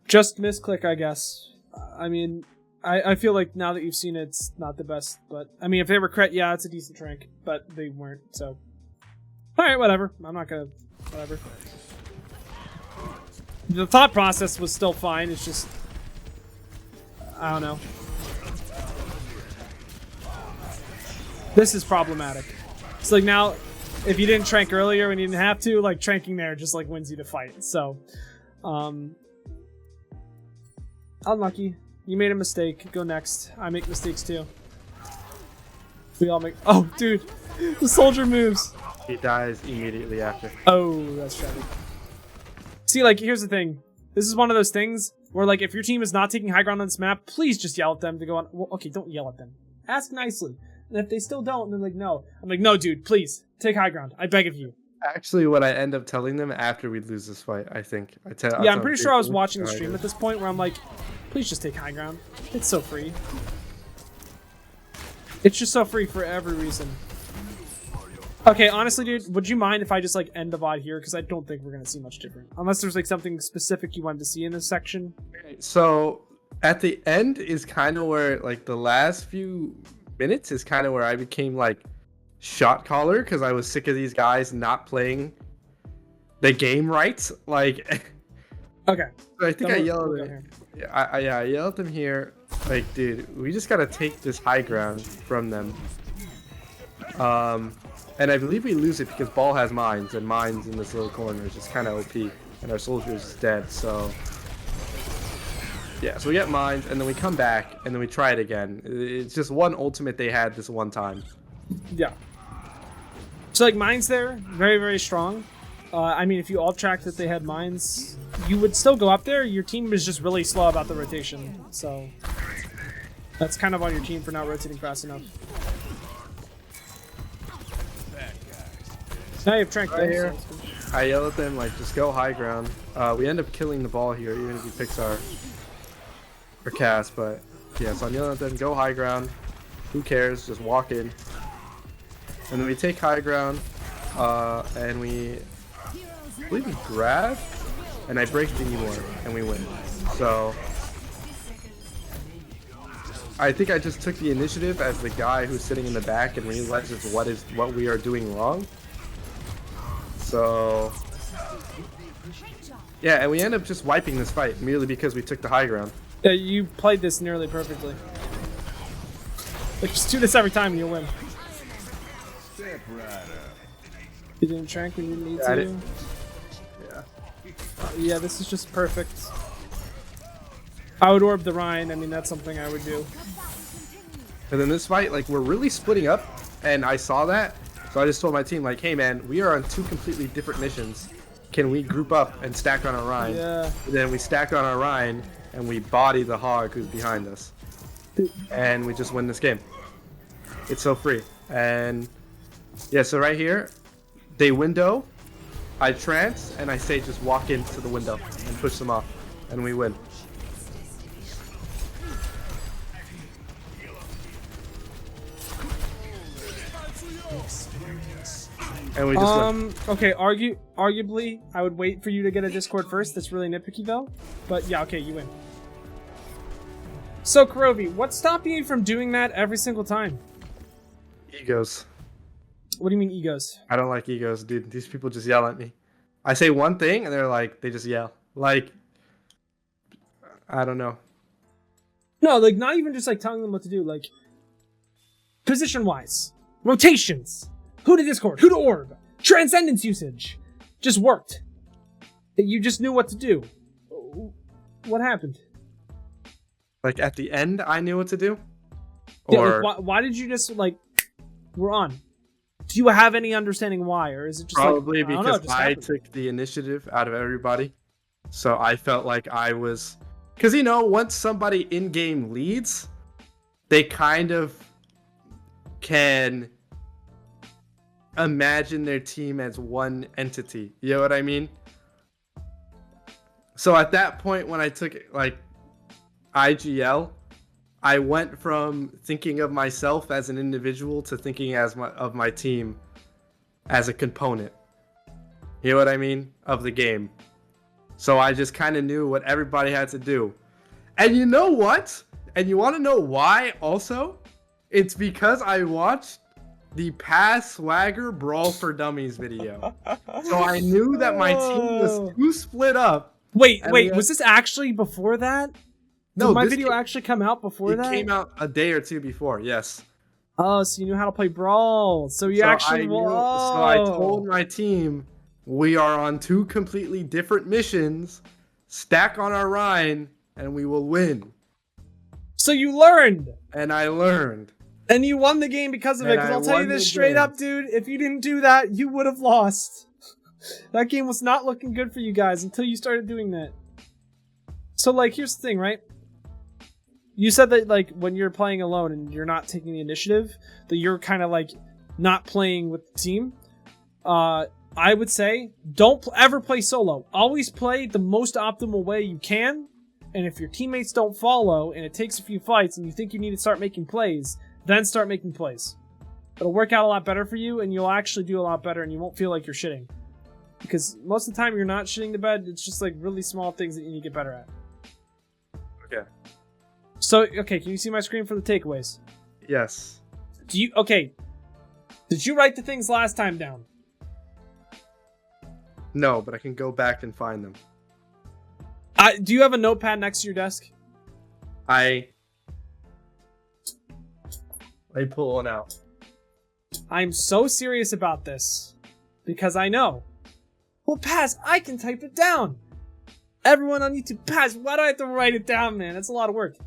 Just misclick, I guess. I mean, I feel like now that you've seen it, it's not the best, but I mean, if they were crit, yeah, it's a decent trank, but they weren't, so. Alright, whatever. I'm not gonna. Whatever. The thought process was still fine, it's just. I don't know. This is problematic. It's like now, if you didn't trank earlier when you didn't have to, like tranking there just like wins you the fight. So, unlucky. You made a mistake. Go next. I make mistakes too. We all make. Oh, dude, the soldier moves. He dies immediately after. Oh, that's tragic. See, like, here's the thing. This is one of those things where, like, if your team is not taking high ground on this map, please just yell at them to go on. Well, okay, don't yell at them. Ask nicely. And if they still don't, they're like, no. I'm like, no, dude, please, take high ground. I beg of you. Actually, what I end up telling them after we lose this fight, I think. Yeah, I'm pretty sure I was watching the stream at this point where I'm like, please just take high ground. It's so free. It's just so free for every reason. Okay, honestly, dude, would you mind if I just, like, end the VOD here? Because I don't think we're going to see much different. Unless there's, like, something specific you wanted to see in this section. So, at the end is kind of where, like, the last few minutes is kind of where I became, like, shot caller. Because I was sick of these guys not playing the game right. Like, Okay. I think I yelled we'll at go them. I yelled at them here. Like, dude, we just got to take this high ground from them. And I believe we lose it because Ball has mines, and mines in this little corner is just kind of OP, and our soldier is dead, so. Yeah, so we get mines, and then we come back, and then we try it again. It's just one ultimate they had this one time. Yeah. So, like, mines there, very, very strong. I mean, if you all tracked that they had mines, you would still go up there. Your team is just really slow about the rotation, so. That's kind of on your team for not rotating fast enough. Now you have trank Right here. so I yell at them, like, just go high ground. We end up killing the ball here, even if he picks our cast, but yeah, so I'm yelling at them, go high ground. Who cares? Just walk in. And then we take high ground, and I believe we grab, and I break the more, and we win. So I think I just took the initiative as the guy who's sitting in the back and realizes what we are doing wrong. So yeah, and we end up just wiping this fight merely because we took the high ground. Yeah, you played this nearly perfectly. Like, just do this every time and you'll win. You didn't trank when you need I to. didn't. Yeah, this is just perfect. I would orb the Rhine. I mean, that's something I would do. And then this fight, like, we're really splitting up, and I saw that, so I just told my team, like, hey man, we are on 2 completely different missions. Can we group up and stack on our Rhine? Yeah. And then we stack on our Rhine, and we body the hog who's behind us. And we just win this game. It's so free. And yeah, so right here, they window, I trance, and I say just walk into the window and push them off, and we win. And we just win. Okay, arguably, I would wait for you to get a Discord first. That's really nitpicky, though. But yeah, okay, you win. So, Kuroviiii, what's stopping you from doing that every single time? Egos. What do you mean egos? I don't like egos, dude. These people just yell at me. I say one thing and they're like, they just yell. Like, I don't know. No, like not even just like telling them what to do, like position wise, rotations, who to discord, who to orb, transcendence usage, just worked. You just knew what to do. What happened? Like at the end, I knew what to do. Yeah, Or like, why did you just like we're on? Do you have any understanding why, or is it just probably like, I don't know, it because just I happened? took the initiative out of everybody, so I felt like I was, because you know, once somebody in game leads, they kind of can imagine their team as one entity. You know what I mean? So at that point, when I took like IGL, I went from thinking of myself as an individual to thinking of my team as a component. You know what I mean? Of the game. So I just kind of knew what everybody had to do. And you know what? And you want to know why also? It's because I watched the Pass Swagger Brawl for Dummies video. So I knew that my team was too split up. Wait, and was this actually before that? No, Did my this video came- actually come out before It that? came out a day or two before, yes. Oh, so you knew how to play Brawl. So you So actually... so I told my team, we are on two completely different missions. Stack on our Rhine, and we will win. So you learned! And I learned. And you won the game because of it. And Because I I'll tell you won this the straight game. up, dude. If you didn't do that, you would have lost. That game was not looking good for you guys until you started doing that. So, like, here's the thing, right? You said that, like, when you're playing alone and you're not taking the initiative, that you're kind of, like, not playing with the team. I would say, don't ever play solo. Always play the most optimal way you can. And if your teammates don't follow, and it takes a few fights, and you think you need to start making plays, then start making plays. It'll work out a lot better for you, and you'll actually do a lot better, and you won't feel like you're shitting. Because most of the time you're not shitting the bed, it's just like really small things that you need to get better at. Okay. So, okay, can you see my screen for the takeaways? Yes. Did you write the things last time down? No, but I can go back and find them. Do you have a notepad next to your desk? I pull one out. I'm so serious about this. Because I know. Well, Paz, I can type it down. Everyone on YouTube, Paz, why do I have to write it down, man? That's a lot of work.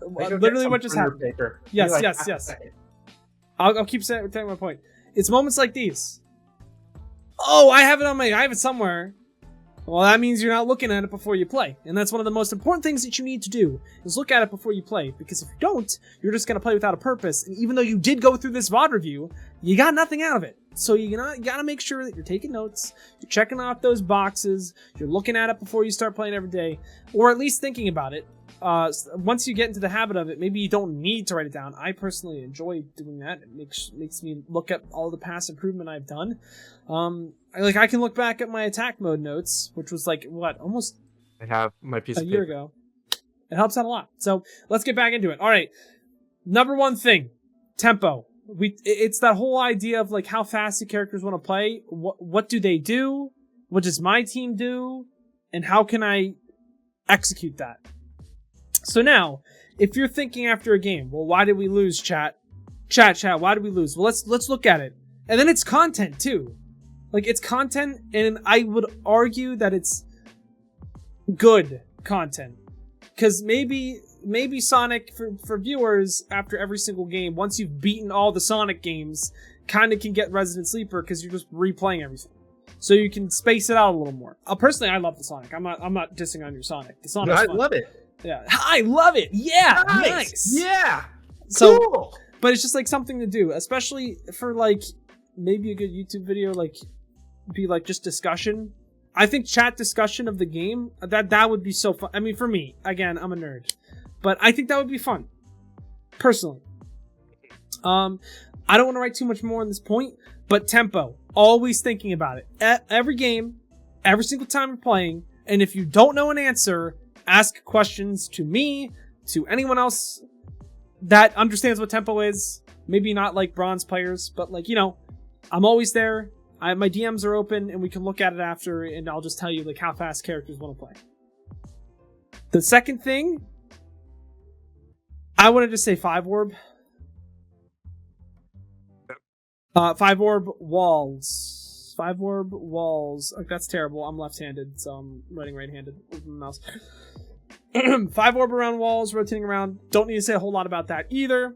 Literally what just happened. Paper. Yes, Like, yes. I'll keep saying my point. It's moments like these. Oh, I have it somewhere. Well, that means you're not looking at it before you play. And that's one of the most important things that you need to do, is look at it before you play. Because if you don't, you're just going to play without a purpose. And even though you did go through this VOD review, you got nothing out of it. So you gotta make sure that you're taking notes, you're checking off those boxes, you're looking at it before you start playing every day, or at least thinking about it. Once you get into the habit of it, maybe you don't need to write it down. I personally enjoy doing that. It makes me look at all the past improvement I've done. I can look back at my attack mode notes, which was like, almost I have my piece a of year paper. ago. It helps out a lot. So let's get back into it. All right. Number one thing, tempo. It's that whole idea of like how fast the characters want to play. What do they do? What does my team do? And how can I execute that? So now, if you're thinking after a game, well, why did we lose, chat? Chat, why did we lose? Well, let's look at it. And then it's content too. Like, it's content, and I would argue that it's good content. Because maybe Sonic, for viewers, after every single game, once you've beaten all the Sonic games, kind of can get Resident Sleeper because you're just replaying everything. So you can space it out a little more. Personally, I love the Sonic. I'm not dissing on your Sonic. The Sonic's I fun. love it. Yeah, I love it. Yeah, nice. Yeah. So, Cool. but it's just like something to do, especially for like maybe a good YouTube video, like be like just discussion. I think chat discussion of the game, that would be so fun. I mean, for me, again, I'm a nerd, but I think that would be fun, personally. I don't want to write too much more on this point, but tempo, always thinking about it. Every game, every single time you're playing, and if you don't know an answer, ask questions to me, to anyone else that understands what tempo is. Maybe not like bronze players, but like, I'm always there. My DMs are open, and we can look at it after, and I'll just tell you like how fast characters want to play. The second thing, I wanted to say 5-orb. 5-orb walls. 5-orb walls. Like, that's terrible. I'm left-handed, so I'm writing right-handed with my mouse. 5-orb around walls, rotating around. Don't need to say a whole lot about that either.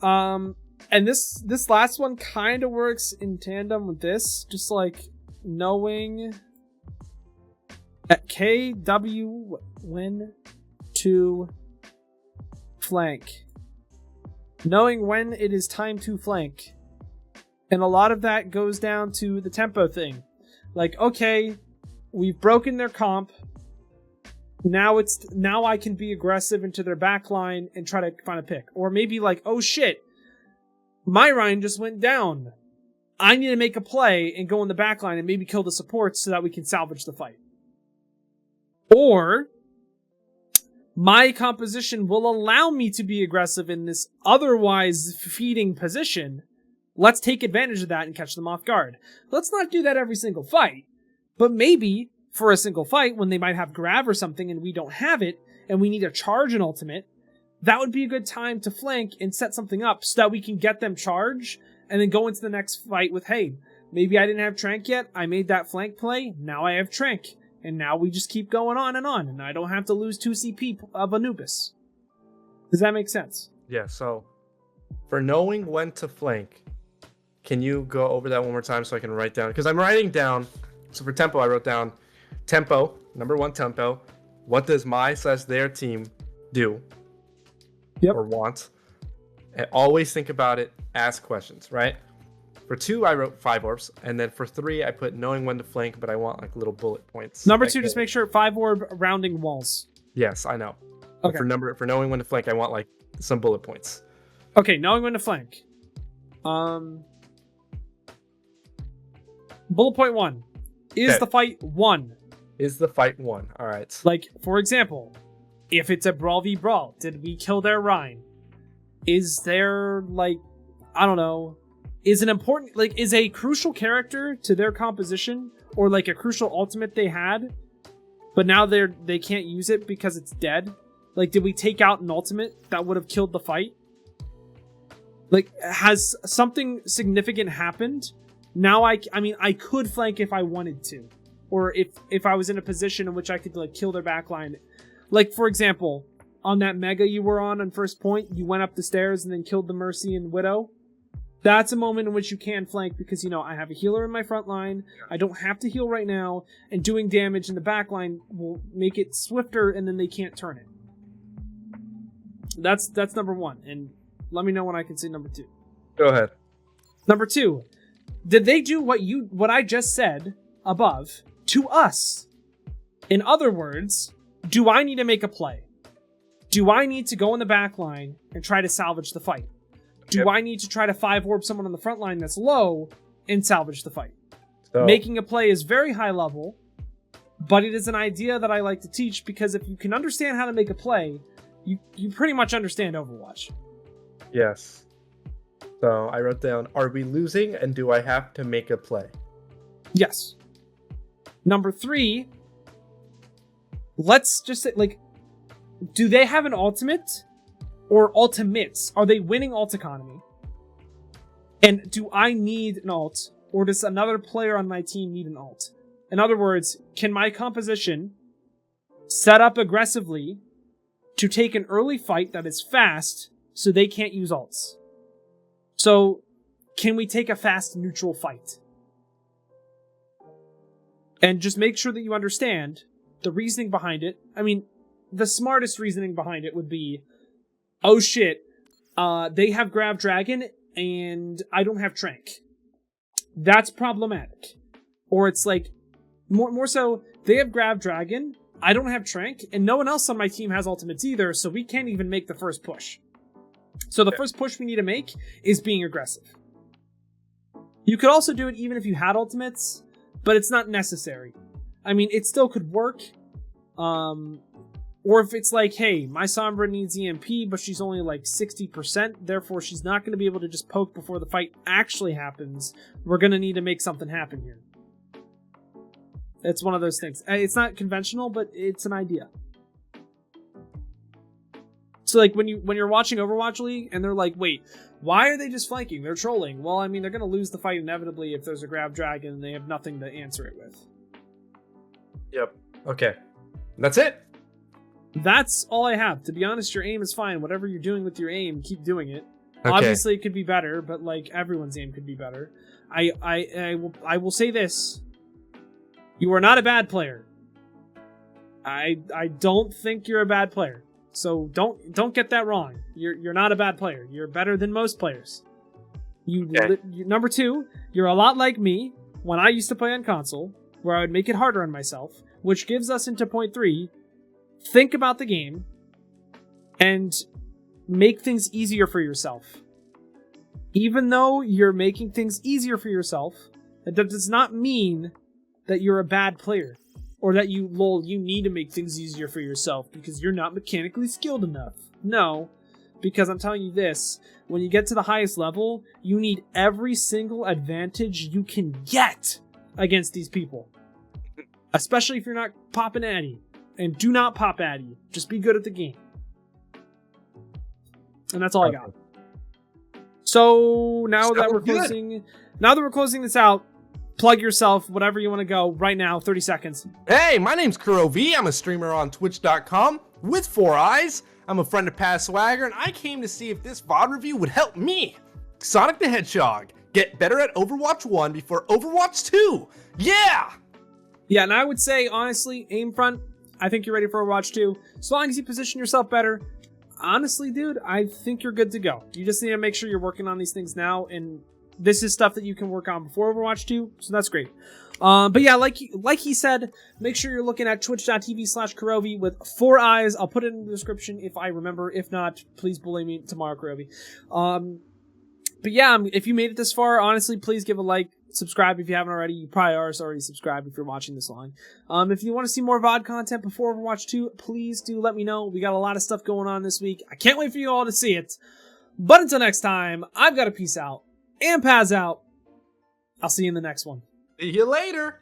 And this last one kind of works in tandem with this. Just like knowing at KW when to flank. Knowing when it is time to flank. And a lot of that goes down to the tempo thing. Like, okay, we've broken their comp. Now I can be aggressive into their backline and try to find a pick. Or maybe like, oh shit, my Ryan just went down. I need to make a play and go in the backline and maybe kill the supports so that we can salvage the fight. Or my composition will allow me to be aggressive in this otherwise feeding position. Let's take advantage of that and catch them off guard. Let's not do that every single fight, but maybe for a single fight when they might have grab or something and we don't have it and we need to charge an ultimate, that would be a good time to flank and set something up so that we can get them charge and then go into the next fight with, hey, maybe I didn't have Trank yet. I made that flank play. Now I have Trank. And now we just keep going on and I don't have to lose 2 CP of Anubis. Does that make sense? Yeah, so for knowing when to flank, can you go over that one more time so I can write down? Because I'm writing down, so for tempo, I wrote down tempo, number 1 tempo. What does my/their team do? Yep. Or want? And always think about it, ask questions, right? For 2, I wrote 5-orbs, and then for 3, I put knowing when to flank, but I want like little bullet points. Number 2, just make sure 5-orb rounding walls. Yes, I know. Okay. But for knowing when to flank, I want like some bullet points. Okay, knowing when to flank. Bullet point 1. Is the fight won? Is the fight won? All right. Like, for example, if it's a Brawl v Brawl, did we kill their Rhine? Is there, like, I don't know, is an important, like, is a crucial character to their composition, or like a crucial ultimate they had, but now they can't use it because it's dead? Like, did we take out an ultimate that would have killed the fight? Like, has something significant happened? Now I mean, I could flank if I wanted to, or if I was in a position in which I could like kill their backline. Like, for example, on that Mega you were on first point, you went up the stairs and then killed the Mercy and Widow. That's a moment in which you can flank because, you know, I have a healer in my front line. I don't have to heal right now, and doing damage in the back line will make it swifter, and then they can't turn it. That's number 1, and let me know when I can say number 2. Go ahead. Number 2, did they do what I just said above to us? In other words, do I need to make a play? Do I need to go in the back line and try to salvage the fight? Do I need to try to 5-orb someone on the front line that's low and salvage the fight? So, making a play is very high level, but it is an idea that I like to teach because if you can understand how to make a play, you pretty much understand Overwatch. Yes. So I wrote down, are we losing and do I have to make a play? Yes. Number 3, let's just say, like, do they have an ultimate? Or ultimates? Are they winning ult economy? And do I need an ult? Or does another player on my team need an ult? In other words, can my composition set up aggressively to take an early fight that is fast so they can't use ults? So, can we take a fast neutral fight? And just make sure that you understand the reasoning behind it. I mean, the smartest reasoning behind it would be, oh shit, they have Grav Dragon and I don't have Trank. That's problematic. Or it's like, more so, they have Grav Dragon, I don't have Trank, and no one else on my team has ultimates either, so we can't even make the first push. So the first push we need to make is being aggressive. You could also do it even if you had ultimates, but it's not necessary. I mean, it still could work. Or if it's like, hey, my Sombra needs EMP, but she's only like 60%, therefore she's not going to be able to just poke before the fight actually happens. We're going to need to make something happen here. It's one of those things. It's not conventional, but it's an idea. So like when you're watching Overwatch League and they're like, wait, why are they just flanking? They're trolling. Well, I mean, they're going to lose the fight inevitably if there's a grab dragon and they have nothing to answer it with. Yep. Okay. That's it. That's all I have. To be honest, your aim is fine. Whatever you're doing with your aim, keep doing it. Okay. Obviously, it could be better, but like everyone's aim could be better. I will say this: you are not a bad player. I don't think you're a bad player. So don't get that wrong. You're not a bad player. You're better than most players. Number two, you're a lot like me when I used to play on console, where I would make it harder on myself, which gives us into point 3. Think about the game and make things easier for yourself. Even though you're making things easier for yourself, that does not mean that you're a bad player or that you need to make things easier for yourself because you're not mechanically skilled enough. No, because I'm telling you this, when you get to the highest level, you need every single advantage you can get against these people. Especially if you're not popping Addy. And do not pop Addy. Just be good at the game. And that's all I got. So now that we're closing this out, plug yourself, whatever you want to go right now, 30 seconds. Hey, my name's Kuroviiii. I'm a streamer on twitch.com with 4 eyes. I'm a friend of Past Swagger, and I came to see if this VOD review would help me, Sonic the Hedgehog, get better at Overwatch 1 before Overwatch 2. Yeah! Yeah, and I would say, honestly, aim front, I think you're ready for Overwatch 2. As long as you position yourself better, honestly, dude, I think you're good to go. You just need to make sure you're working on these things now, and this is stuff that you can work on before Overwatch 2, so that's great. But yeah, like he said, make sure you're looking at twitch.tv/Kuroviiii with 4 eyes. I'll put it in the description if I remember. If not, please bully me tomorrow, Kuroviiii. But yeah, if you made it this far, honestly, please give a like. Subscribe if you haven't already. You probably are already subscribed if you're watching this long. If you want to see more VOD content before Overwatch 2, please do let me know. We got a lot of stuff going on this week. I can't wait for you all to see it. But until next time, I've got to peace out and Paz out. I'll see you in the next one. See you later.